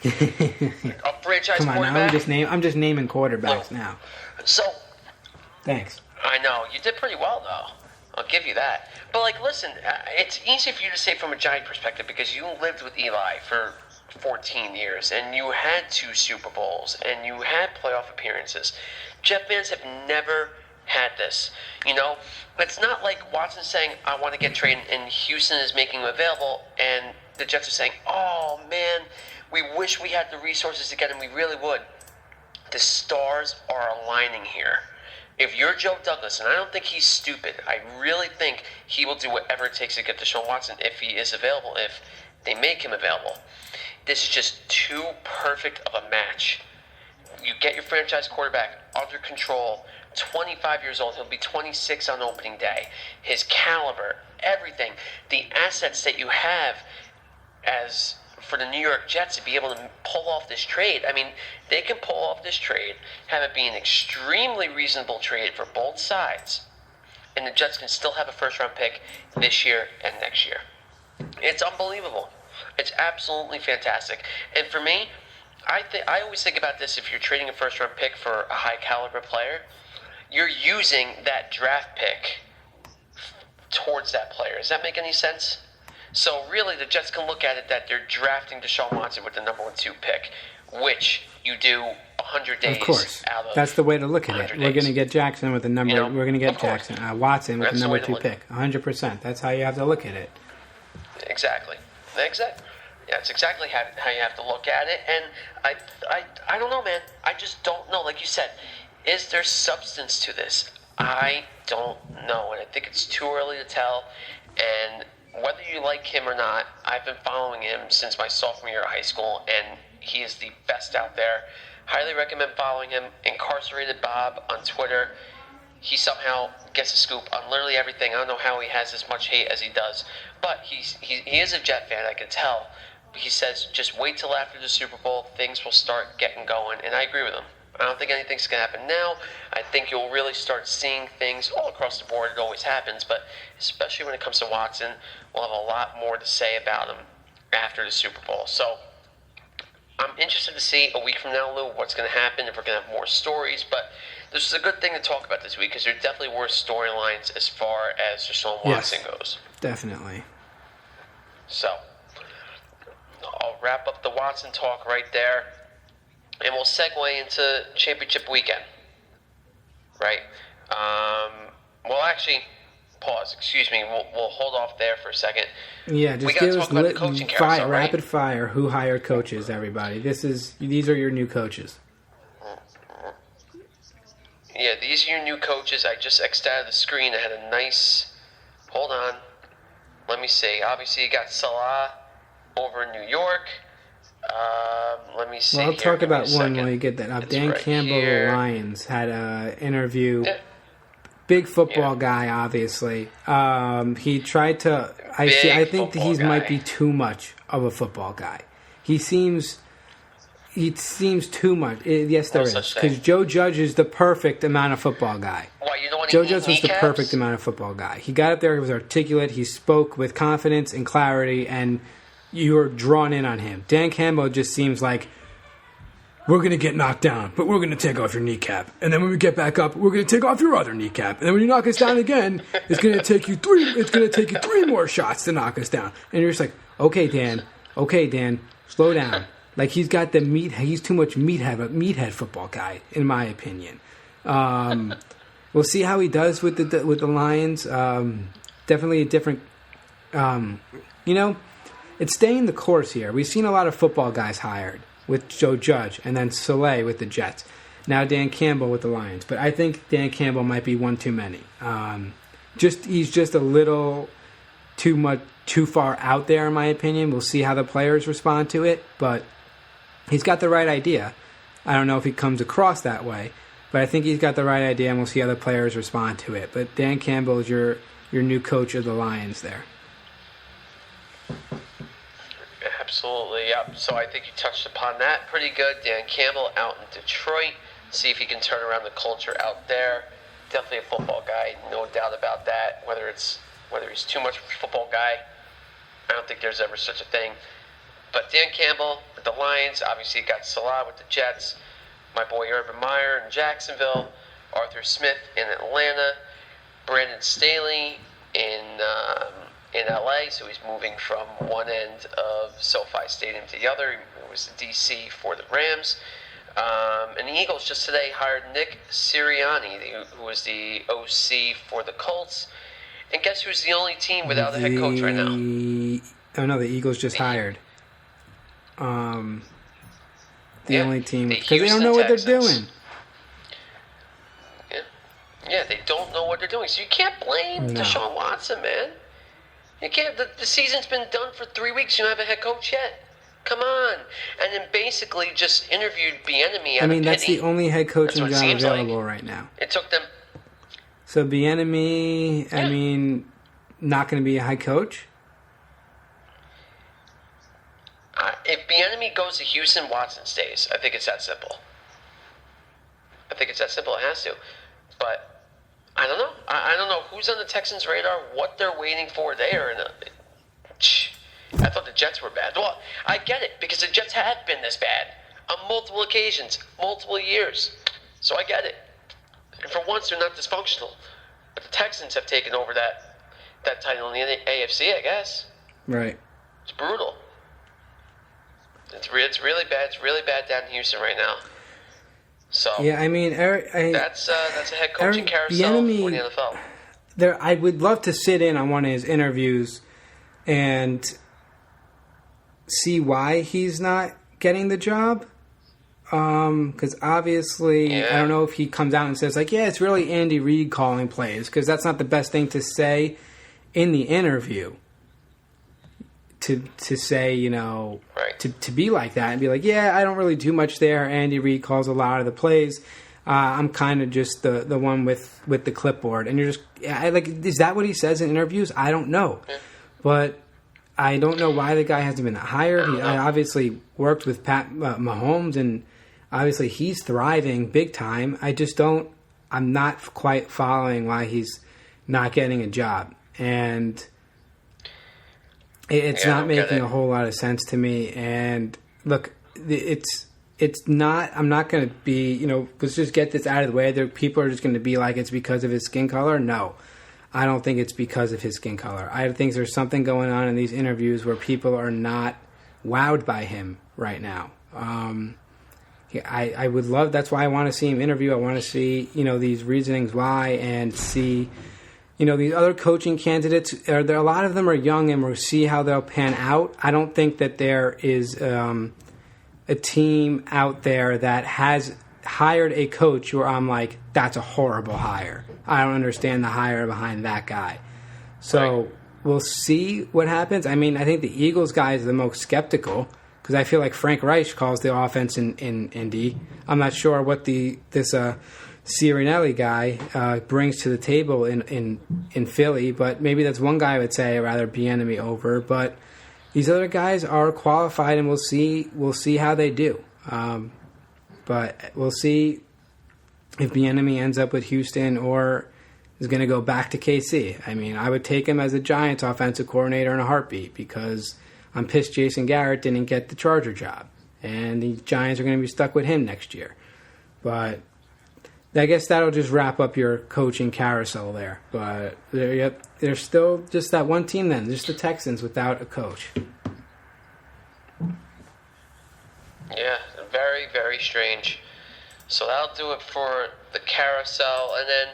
A franchise Come on, quarterback. now I'm just naming quarterbacks now. So... Thanks. I know. You did pretty well, though. I'll give you that. But, listen, it's easy for you to say from a Giant perspective because you lived with Eli for 14 years, and you had 2 Super Bowls, and you had playoff appearances. Jet fans have never had this. It's not like Watson saying, I want to get traded, and Houston is making him available, and the Jets are saying, oh, man, we wish we had the resources to get him. We really would. The stars are aligning here. If you're Joe Douglas, and I don't think he's stupid, I really think he will do whatever it takes to get Deshaun Watson if he is available, if they make him available. This is just too perfect of a match. You get your franchise quarterback under control, 25 years old. He'll be 26 on opening day. His caliber, everything, the assets that you have as for the New York Jets to be able to pull off this trade. I mean, they can pull off this trade, have it be an extremely reasonable trade for both sides, and the Jets can still have a first-round pick this year and next year. It's unbelievable. It's absolutely fantastic. And for me, I always think about this: if you're trading a first-round pick for a high-caliber player, you're using that draft pick towards that player. Does that make any sense? So really, the Jets can look at it that they're drafting Deshaun Watson with the number 2 pick, which you do 100 days. Of course, that's the way to look at it. We're going to get Jackson with the number. We're going to get Watson with the number 2 pick. 100%. That's how you have to look at it. Exactly. Yeah, it's exactly how you have to look at it. And I don't know, man. I just don't know. Like you said, is there substance to this? I don't know, and I think it's too early to tell. And whether you like him or not, I've been following him since my sophomore year of high school, and he is the best out there. Highly recommend following him. Incarcerated Bob on Twitter. He somehow gets a scoop on literally everything. I don't know how he has as much hate as he does, but he is a Jet fan, I can tell. He says, just wait till after the Super Bowl, things will start getting going, and I agree with him. I don't think anything's going to happen now. I think you'll really start seeing things all across the board. It always happens, but especially when it comes to Watson, we'll have a lot more to say about him after the Super Bowl. So I'm interested to see a week from now, Lou, what's going to happen, if we're going to have more stories. But this is a good thing to talk about this week because there definitely were storylines as far as Deshaun Watson goes. Definitely. So I'll wrap up the Watson talk right there. And we'll segue into championship weekend, right? Well, actually, pause. Excuse me. We'll hold off there for a second. Yeah, just give us the coaching carousel, rapid fire. Who hired coaches? Everybody. These are your new coaches. Yeah, these are your new coaches. I just X'd out of the screen. I had a nice... Hold on. Let me see. Obviously, you got Salah over in New York. Let me see. Well, I'll here. talk Give me about a one second. while you get that up. It's Dan right Campbell here. of the Lions had an interview. Yeah. Big football guy, obviously. He tried to... I think football he guy. might be too much of a football guy. He seems too much. Yes, there No is. such thing. Because Joe Judge is the perfect amount of football guy. Why, you don't want Joe to eat Judge was the kneecaps? perfect amount of football guy. He got up there, he was articulate, he spoke with confidence and clarity, and you were drawn in on him. Dan Campbell just seems like, we're going to get knocked down, but we're going to take off your kneecap. And then when we get back up, we're going to take off your other kneecap. And then when you knock us down again, it's going to take you three more shots to knock us down. And you're just like, okay, Dan, slow down. Like, he's got the he's too much meathead football guy, in my opinion. We'll see how he does with the Lions. Definitely a different, it's staying the course here. We've seen a lot of football guys hired with Joe Judge, and then Saleh with the Jets. Now Dan Campbell with the Lions. But I think Dan Campbell might be one too many. He's just a little too far out there, in my opinion. We'll see how the players respond to it, but he's got the right idea. I don't know if he comes across that way, but I think he's got the right idea, and we'll see how the players respond to it. But Dan Campbell is your new coach of the Lions there. Absolutely, yep. So I think you touched upon that pretty good. Dan Campbell out in Detroit. See if he can turn around the culture out there. Definitely a football guy, no doubt about that. Whether he's too much of a football guy, I don't think there's ever such a thing. But Dan Campbell with the Lions, obviously you got Salah with the Jets, my boy Urban Meyer in Jacksonville, Arthur Smith in Atlanta, Brandon Staley in LA, so he's moving from one end of SoFi Stadium to the other. He was in DC for the Rams. And the Eagles just today hired Nick Sirianni, who was the OC for the Colts. And guess who's the only team without a head coach right now? Oh no, the Eagles just hired. The only team, because they don't know what they're doing. Yeah, they don't know what they're doing. So you can't blame Deshaun Watson, man. You can't. The season's been done for 3 weeks. You don't have a head coach yet. Come on. And then basically just interviewed Bieniemy. I mean, that's the only head coaching job available right now. It took them. So Bieniemy, I mean, not going to be a head coach? If Bieniemy goes to Houston, Watson stays. I think it's that simple. It has to. But I don't know. I don't know who's on the Texans' radar, what they're waiting for there. I thought the Jets were bad. Well, I get it, because the Jets have been this bad on multiple occasions, multiple years. So I get it. And for once, they're not dysfunctional. But the Texans have taken over that title in the AFC, I guess. Right. It's brutal. It's really bad. It's really bad down in Houston right now. So yeah, I mean, that's a head coaching carousel for the NFL. I would love to sit in on one of his interviews and see why he's not getting the job. Because obviously, I don't know if he comes out and says, like, yeah, it's really Andy Reid calling plays, because that's not the best thing to say in the interview. To say, right. to be like that and be like, yeah, I don't really do much there. Andy Reid calls a lot of the plays. I'm kind of just the one with the clipboard. And you're just, is that what he says in interviews? I don't know. Yeah. But I don't know why the guy hasn't been hired. He obviously worked with Pat Mahomes, and obviously he's thriving big time. I'm not quite following why he's not getting a job. And it's not making a whole lot of sense to me. And look, it's not. I'm not going to be. Let's just get this out of the way. People are just going to be like, it's because of his skin color. No, I don't think it's because of his skin color. I think there's something going on in these interviews where people are not wowed by him right now. I would love. That's why I want to see him interview. I want to see these reasonings why, and see. These other coaching candidates, a lot of them are young, and we'll see how they'll pan out. I don't think that there is a team out there that has hired a coach where I'm like, that's a horrible hire. I don't understand the hire behind that guy. So we'll see what happens. I mean, I think the Eagles guy is the most skeptical because I feel like Frank Reich calls the offense in Indy. I'm not sure what this Sirianelli guy brings to the table in Philly, but maybe that's one guy I would say I'd rather Bieniemy over. But these other guys are qualified, and we'll see how they do. But we'll see if Bieniemy ends up with Houston or is going to go back to KC. I mean, I would take him as a Giants offensive coordinator in a heartbeat because I'm pissed Jason Garrett didn't get the Charger job. And the Giants are going to be stuck with him next year. But I guess that'll just wrap up your coaching carousel there. But there's still just that one team then, just the Texans without a coach. Yeah, very, very strange. So that'll do it for the carousel. And then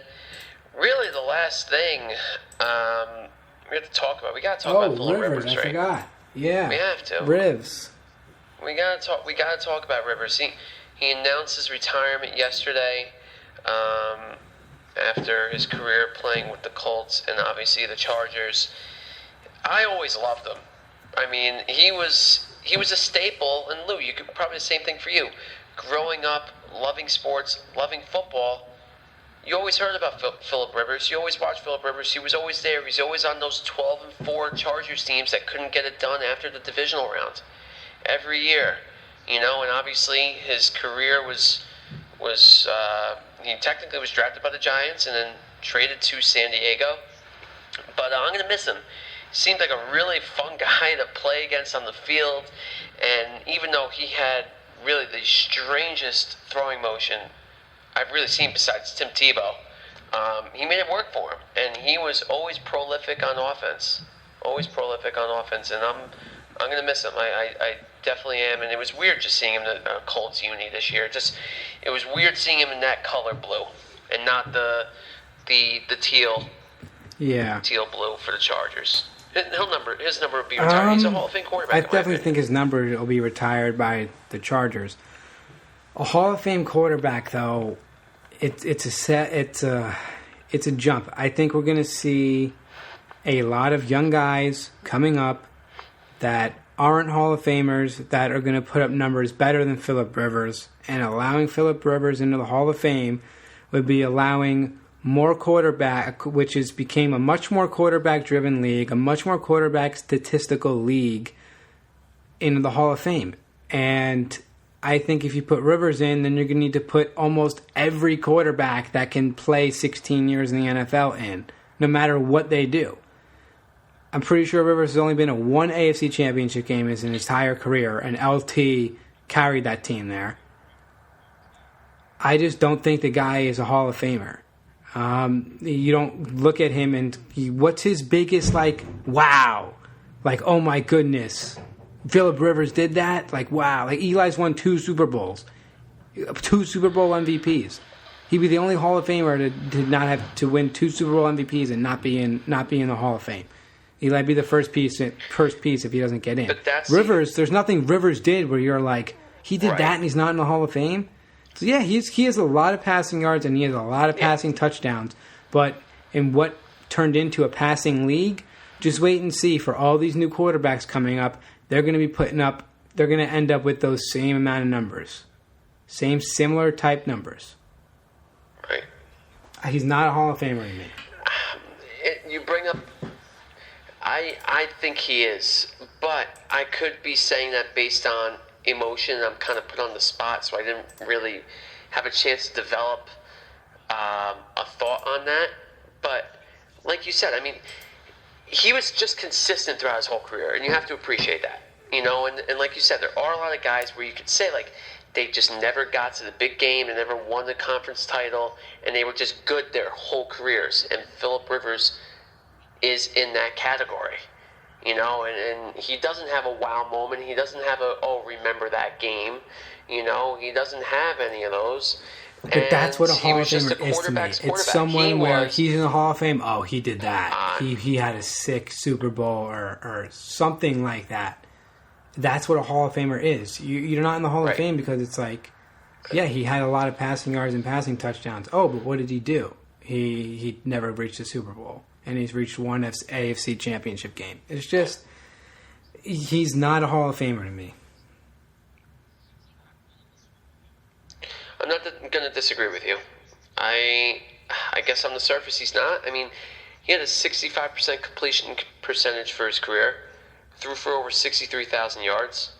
really the last thing we have to talk about. We got to talk about Phillip Rivers, right? I forgot. Yeah. We have to. Rivs. We got to talk about Rivers. He announced his retirement yesterday after his career playing with the Colts and obviously the Chargers. I always loved him. I mean, he was a staple, and Lou, you could probably the same thing for you. Growing up, loving sports, loving football, you always heard about Phillip Rivers. You always watched Phillip Rivers. He was always there. He's always on those 12-4 Chargers teams that couldn't get it done after the divisional round every year. And obviously his career was he technically was drafted by the Giants and then traded to San Diego. But I'm going to miss him. Seemed like a really fun guy to play against on the field, and even though he had really the strangest throwing motion I've really seen besides Tim Tebow, he made it work for him, and he was always prolific on offense. And I'm going to miss him. I definitely am, and it was weird just seeing him in the Colts uni this year. It was weird seeing him in that color blue and not the teal. Yeah. Teal blue for the Chargers. His number will be retired. He's a Hall of Fame quarterback. I definitely think his number will be retired by the Chargers. A Hall of Fame quarterback, though, it's a jump. I think we're going to see a lot of young guys coming up that aren't Hall of Famers that are going to put up numbers better than Phillip Rivers, and allowing Phillip Rivers into the Hall of Fame would be allowing more quarterback, which became a much more quarterback-driven league, a much more quarterback-statistical league into the Hall of Fame. And I think if you put Rivers in, then you're going to need to put almost every quarterback that can play 16 years in the NFL in, no matter what they do. I'm pretty sure Rivers has only been in one AFC Championship game in his entire career, and LT carried that team there. I just don't think the guy is a Hall of Famer. You don't look at him and what's his biggest, wow, oh my goodness, Phillip Rivers did that? Wow. Eli's won 2 Super Bowls, 2 Super Bowl MVPs. He'd be the only Hall of Famer that did not have to win 2 Super Bowl MVPs and not be in the Hall of Fame. Eli'd be the first piece if he doesn't get in. But Rivers, there's nothing Rivers did where you're like, he did that and he's not in the Hall of Fame. So yeah, he has a lot of passing yards and he has a lot of passing touchdowns. But in what turned into a passing league, just wait and see for all these new quarterbacks coming up. They're going to end up with those same amount of numbers. Similar type numbers. Right. He's not a Hall of Famer to me. You bring up... I think he is, but I could be saying that based on emotion. I'm kind of put on the spot, so I didn't really have a chance to develop a thought on that. But like you said, I mean, he was just consistent throughout his whole career, and you have to appreciate that. And like you said, there are a lot of guys where you could say, they just never got to the big game, they never won the conference title, and they were just good their whole careers. And Phillip Rivers is in that category. And he doesn't have a wow moment. He doesn't have remember that game. He doesn't have any of those. But that's what a Hall of Famer is to me. It's someone where he's in the Hall of Fame. Oh, he did that. He had a sick Super Bowl or something like that. That's what a Hall of Famer is. You're not in the Hall of Fame because it's Yeah, he had a lot of passing yards and passing touchdowns. Oh, but what did he do? He never reached the Super Bowl, and he's reached one AFC Championship game. It's just he's not a Hall of Famer to me. I'm not going to disagree with you. I guess on the surface he's not. I mean, he had a 65% completion percentage for his career, threw for over 63,000 yards,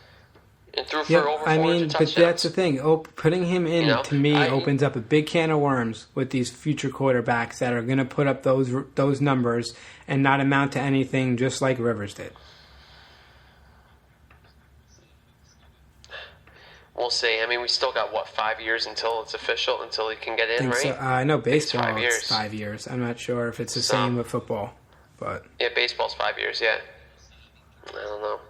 and threw for over 400 touchdowns. But that's the thing. Putting him in, to me, opens up a big can of worms with these future quarterbacks that are going to put up those numbers and not amount to anything, just like Rivers did. We'll see. I mean, we still got, 5 years until it's official, until he can get in, right? So. I know baseball, it's 5 years. It's 5 years. I'm not sure if it's the same with football. But yeah, baseball's 5 years, yeah. I don't know.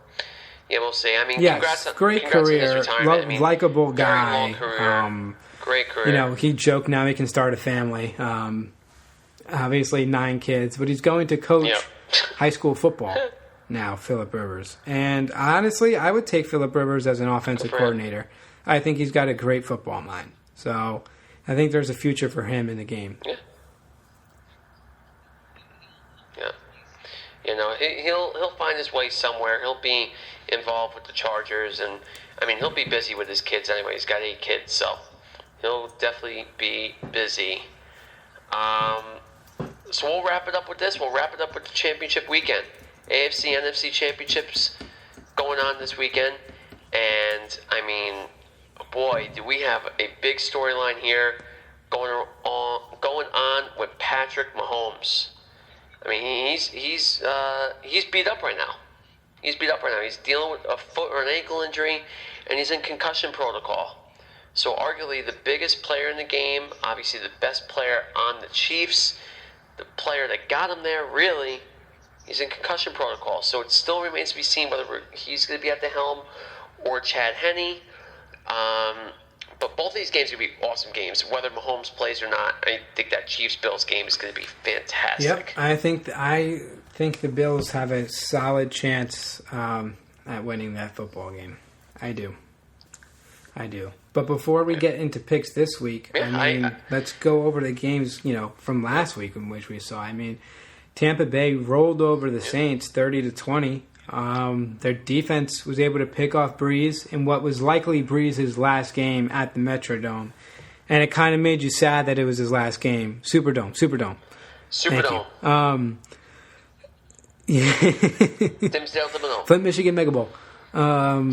Yeah, we'll see. I mean, great congrats career, on his retirement. I mean, likable guy. Very long career. Great career. He joked now he can start a family. Obviously 9 kids, but he's going to coach high school football now, Phillip Rivers. And honestly, I would take Phillip Rivers as an offensive coordinator. I think he's got a great football mind. So I think there's a future for him in the game. Yeah. He'll find his way somewhere. He'll be involved with the Chargers, and I mean, he'll be busy with his kids anyway. He's got 8 kids, so he'll definitely be busy. So we'll wrap it up with this. We'll wrap it up with the championship weekend. AFC, NFC championships going on this weekend, and I mean, boy, do we have a big storyline here going on with Patrick Mahomes. I mean, he's beat up right now. He's dealing with a foot or an ankle injury, and he's in concussion protocol. So arguably the biggest player in the game, obviously the best player on the Chiefs, the player that got him there, really, he's in concussion protocol. So it still remains to be seen whether he's going to be at the helm or Chad Henne. But both of these games are going to be awesome games. Whether Mahomes plays or not, I think that Chiefs-Bills game is going to be fantastic. Yep, I think the Bills have a solid chance at winning that football game. I do. But before we get into picks this week, let's go over the games, from last week in which we saw. I mean, Tampa Bay rolled over the Saints 30-20. Their defense was able to pick off Breeze in what was likely Breeze's last game at the Metrodome. And it kind of made you sad that it was his last game. Superdome. Flint, Michigan Mega Bowl. So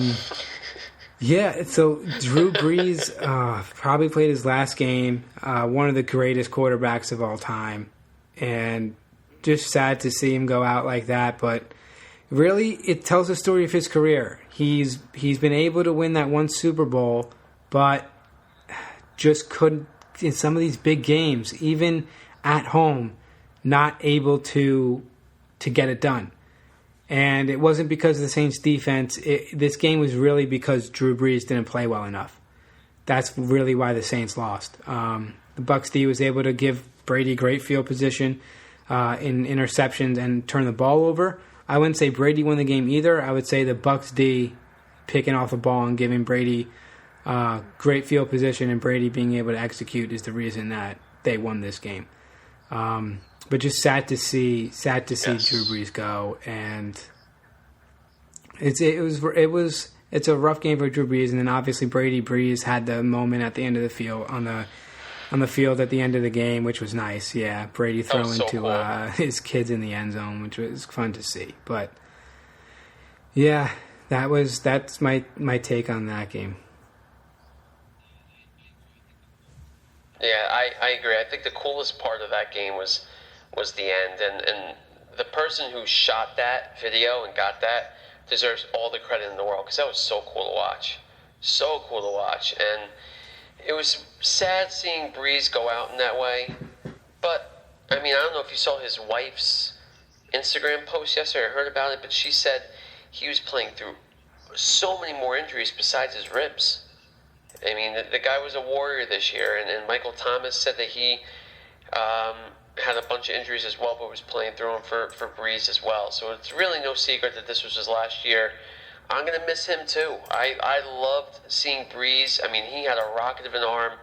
Drew Brees probably played his last game. One of the greatest quarterbacks of all time. And just sad to see him go out like that, but really, it tells the story of his career. He's been able to win that one Super Bowl, but just couldn't, in some of these big games, even at home, not able to get it done. And it wasn't because of the Saints' defense. This game was really because Drew Brees didn't play well enough. That's really why the Saints lost. The Bucs D was able to give Brady great field position in interceptions and turn the ball over. I wouldn't say Brady won the game either. I would say the Bucs D picking off the ball and giving Brady great field position and Brady being able to execute is the reason that they won this game. But just sad to see Drew Brees go, and it's a rough game for Drew Brees, and then obviously Brady Brees had the moment at the end of the field on the field at the end of the game, which was nice. Yeah, Brady throwing to his kids in the end zone, which was fun to see. But yeah, that's my take on that game. Yeah, I agree. I think the coolest part of that game was the end, and the person who shot that video and got that deserves all the credit in the world, because that was so cool to watch. And it was sad seeing Breeze go out in that way, but I mean, I don't know if you saw his wife's Instagram post yesterday or heard about it, but she said he was playing through so many more injuries besides his ribs. I mean, the guy was a warrior this year, and Michael Thomas said that he had a bunch of injuries as well, but was playing through them for Breeze as well. So it's really no secret that this was his last year I'm going to miss him too. I loved seeing Breeze. I mean, he had a rocket of an arm.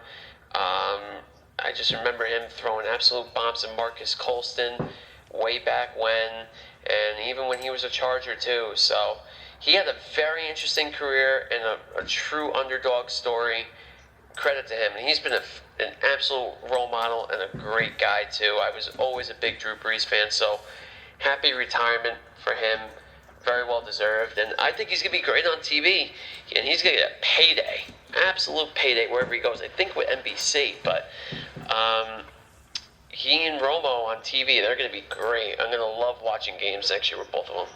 I just remember him throwing absolute bombs at Marcus Colston way back when, and even when he was a Charger too. So he had a very interesting career and a true underdog story. Credit to him. And he's been an absolute role model and a great guy too. I was always a big Drew Brees fan, so happy retirement for him. Very well deserved. And I think he's going to be great on TV. And he's going to get a payday. Absolute payday wherever he goes. I think with NBC. But he and Romo on TV, they're going to be great. I'm going to love watching games next year with both of them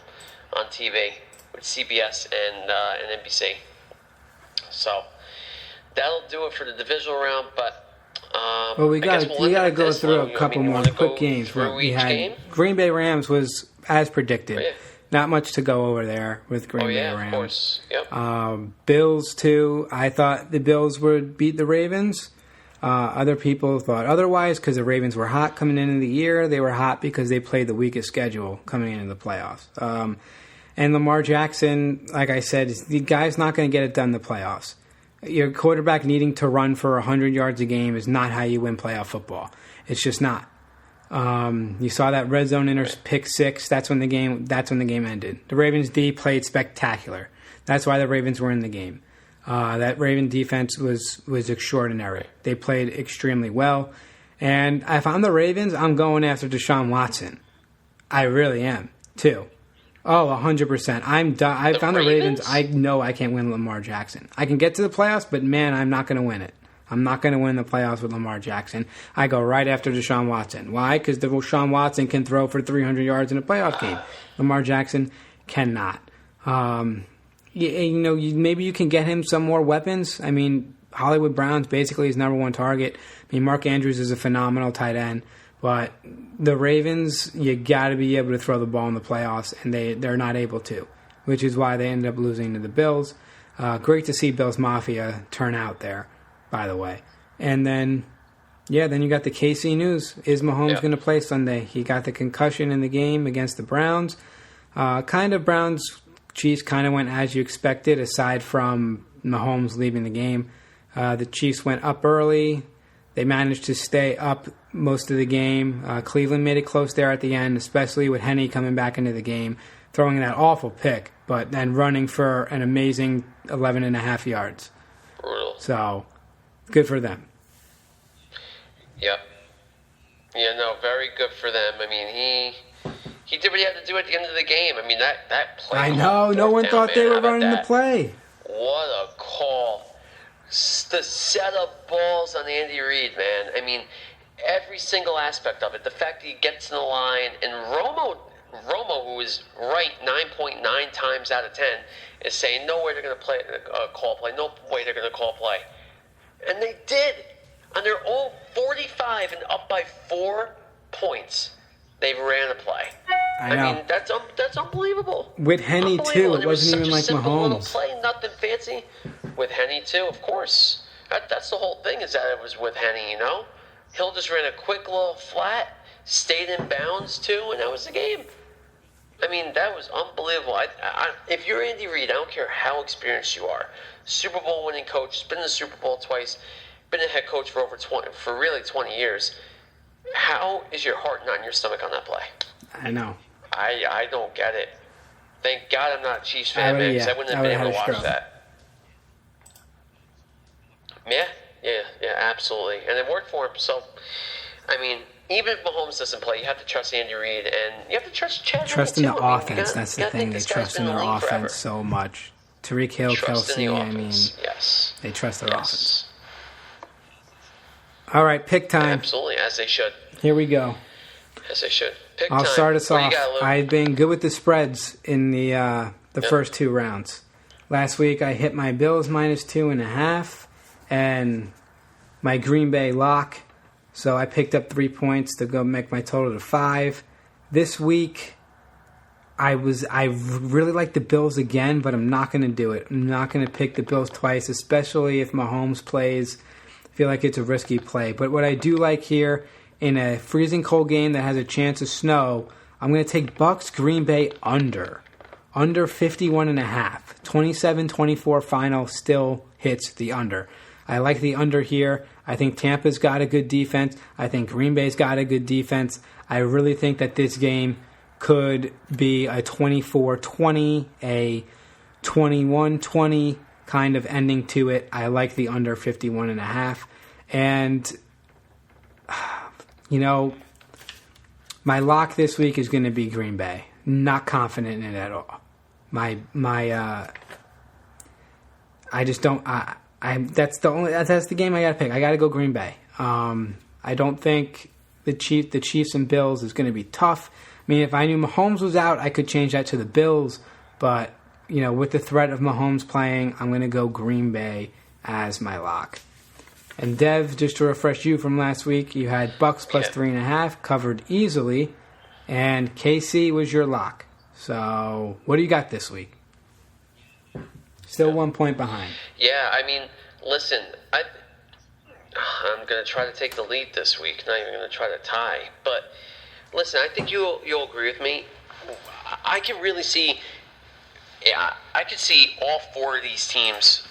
on TV with CBS and NBC. So that'll do it for the divisional round. But well, we got to go through a couple more quick games. We had game? Green Bay Rams was as predicted. Oh, yeah. Not much to go over there with Green Bay Rams. Of course. Yep. Bills, too. I thought the Bills would beat the Ravens. Other people thought otherwise because the Ravens were hot coming into the year. They were hot because they played the weakest schedule coming into the playoffs. And Lamar Jackson, like I said, the guy's not going to get it done in the playoffs. Your quarterback needing to run for 100 yards a game is not how you win playoff football. It's just not. You saw that red zone pick six. That's when the game ended. The Ravens D played spectacular. That's why the Ravens were in the game. That Raven defense was extraordinary. They played extremely well. And if I'm the Ravens, I'm going after Deshaun Watson. I really am too. Oh, 100%. I'm done. I found the Ravens. I know I can't win Lamar Jackson. I can get to the playoffs, but man, I'm not going to win it. I'm not going to win the playoffs with Lamar Jackson. I go right after Deshaun Watson. Why? Because Deshaun Watson can throw for 300 yards in a playoff game. Lamar Jackson cannot. Maybe you can get him some more weapons. I mean, Hollywood Brown's basically his number one target. I mean, Mark Andrews is a phenomenal tight end. But the Ravens, you got to be able to throw the ball in the playoffs, and they're not able to, which is why they ended up losing to the Bills. Great to see Bills Mafia turn out there, by the way. And then you got the KC news. Is Mahomes going to play Sunday? He got the concussion in the game against the Browns. Chiefs kind of went as you expected, aside from Mahomes leaving the game. The Chiefs went up early. They managed to stay up most of the game. Cleveland made it close there at the end, especially with Henne coming back into the game, throwing that awful pick, but then running for an amazing 11.5 yards. Brutal. So, good for them. Yep. Yeah, no, very good for them. I mean, he did what he had to do at the end of the game. I mean, that play. I know. No one thought they were running the play. What a call. The setup balls on Andy Reid, man. I mean, every single aspect of it. The fact that he gets in the line, and Romo, who is right 9.9 times out of 10, is saying no way they're going to call play. No way they're going to call play. And they did. On their own 45 and up by 4 points, they ran a play. I mean, that's unbelievable. With Henne, too. It wasn't even like Mahomes. Little play, nothing fancy. With Henne, too, of course. That's the whole thing, is that it was with Henne, you know? Hill just ran a quick little flat, stayed in bounds, too, and that was the game. I mean, that was unbelievable. If you're Andy Reid, I don't care how experienced you are. Super Bowl winning coach, been in the Super Bowl twice, been a head coach for really 20 years. How is your heart not in your stomach on that play? I know. I don't get it. Thank God I'm not a Chiefs fan, man, because I wouldn't have been able to watch that. Yeah, absolutely. And it worked for him. So, I mean, even if Mahomes doesn't play, you have to trust Andy Reid, and you have to trust Chad. Trust in the offense. That's the thing. They trust in their offense so much. Tyreek Hill, Kelsey, I mean, yes. They trust their offense. All right, pick time. Absolutely, as they should. Here we go. As they should. Pick I'll time. start us off. Got, I've been good with the spreads in the first 2 rounds. Last week I hit my Bills -2.5 and my Green Bay lock. So I picked up 3 points to go make my total to 5. This week I really like the Bills again, but I'm not going to do it. I'm not going to pick the Bills twice, especially if Mahomes plays. I feel like it's a risky play. But what I do like here, in a freezing cold game that has a chance of snow, I'm going to take Bucks Green Bay under. Under 51.5. 27-24 final still hits the under. I like the under here. I think Tampa's got a good defense. I think Green Bay's got a good defense. I really think that this game could be a 24-20, a 21-20 kind of ending to it. I like the under 51.5. And, my lock this week is going to be Green Bay. Not confident in it at all. I just don't. That's the game I got to pick. I got to go Green Bay. I don't think the Chiefs and Bills is going to be tough. I mean, if I knew Mahomes was out, I could change that to the Bills. But with the threat of Mahomes playing, I'm going to go Green Bay as my lock. And Dev, just to refresh you from last week, you had Bucks plus 3.5 covered easily, and KC was your lock. So, what do you got this week? Still 1 point behind. Yeah, I mean, listen, I'm going to try to take the lead this week. Not even going to try to tie. But listen, I think you'll agree with me. I can really see. Yeah, I could see all four of these teams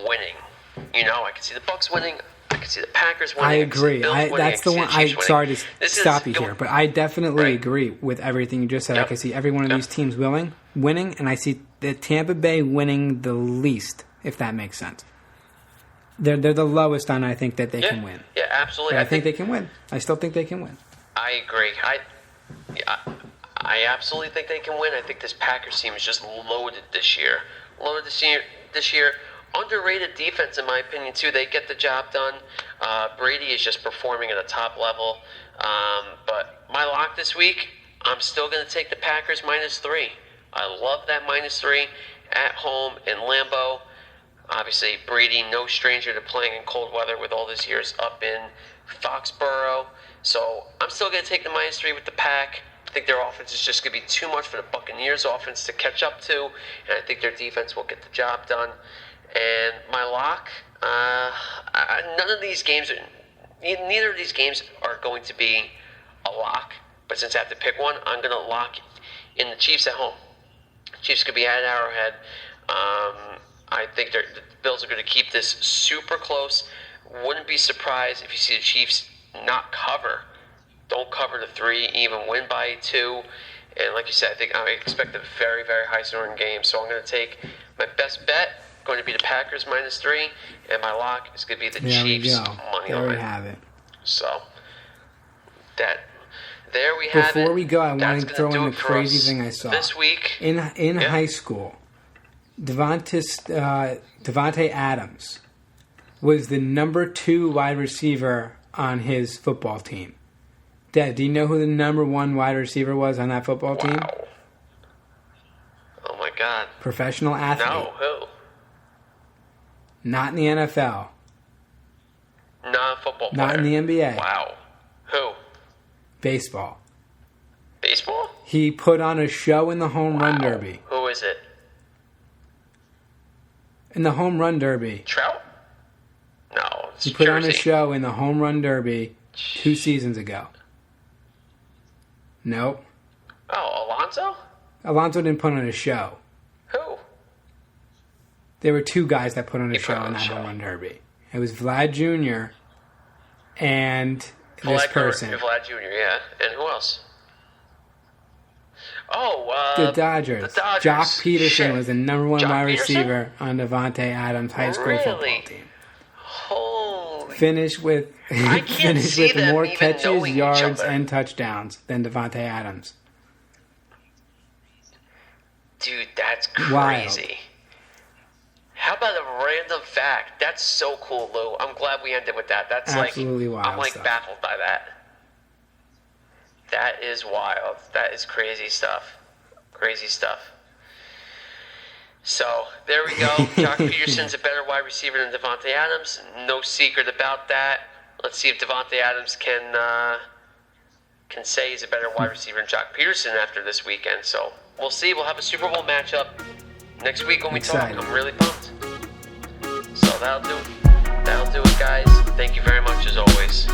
winning. I could see the Bucks winning. I could see the Packers winning. I agree. That's the one. Sorry to stop you here, but I definitely agree with everything you just said. I can see every one of these teams winning, and I see the Tampa Bay winning the least, if that makes sense. They're the lowest on I think that they can win. Yeah, absolutely. But I think they can win. I still think they can win. I agree. I absolutely think they can win. I think this Packers team is just loaded this year. This year. Underrated defense, in my opinion, too. They get the job done. Brady is just performing at a top level. But my lock this week, I'm still going to take the Packers -3. I love that -3 at home in Lambeau. Obviously, Brady, no stranger to playing in cold weather with all his years up in Foxborough. So I'm still going to take the -3 with the Pack. I think their offense is just going to be too much for the Buccaneers' offense to catch up to, and I think their defense will get the job done. And my lock, neither of these games are going to be a lock. But since I have to pick one, I'm going to lock in the Chiefs at home. Chiefs could be at Arrowhead. I think the Bills are going to keep this super close. Wouldn't be surprised if you see the Chiefs not cover. Don't cover the 3, even win by 2. And like you said, I expect a very, very high-scoring game. So I'm going to take my best bet. Going to be the Packers -3, and my lock is going to be the Chiefs money line. There we have it. So there we have it. Before we go, I want to throw in a crazy thing I saw this week in high school. Devontae Adams was the number 2 wide receiver on his football team. Dad, do you know who the number 1 wide receiver was on that football team? Oh my God! Professional athlete. No, who? Not in the NFL. Not a football player. Not in the NBA. Wow. Who? Baseball. Baseball? He put on a show in the home run derby. Who is it? In the home run derby. Trout? No, it's He put Jersey. on a show in the home run derby 2 seasons ago. Nope. Oh, Alonso? Alonso didn't put on a show. Who? There were 2 guys that put on a show in that home run derby. It was Vlad Jr. and this person. Vlad Jr., yeah. And who else? Oh, the Dodgers. The Dodgers. Jock Peterson was the number 1 wide Peterson? receiver on Devontae Adams' high school football team. Holy. Finished with more catches, knowing yards, and touchdowns than Devontae Adams. Dude, that's crazy. Wild. How about a random fact? That's so cool, Lou. I'm glad we ended with that. That's absolutely wild. I'm stuff. baffled by that. That is wild. That is crazy stuff. Crazy stuff. So, there we go. Jock Peterson's a better wide receiver than Devontae Adams. No secret about that. Let's see if Devontae Adams can say he's a better wide receiver than Jock Peterson after this weekend. So, we'll see. We'll have a Super Bowl matchup next week when we talk. I'm really pumped. So, that'll do it, guys. Thank you very much, as always.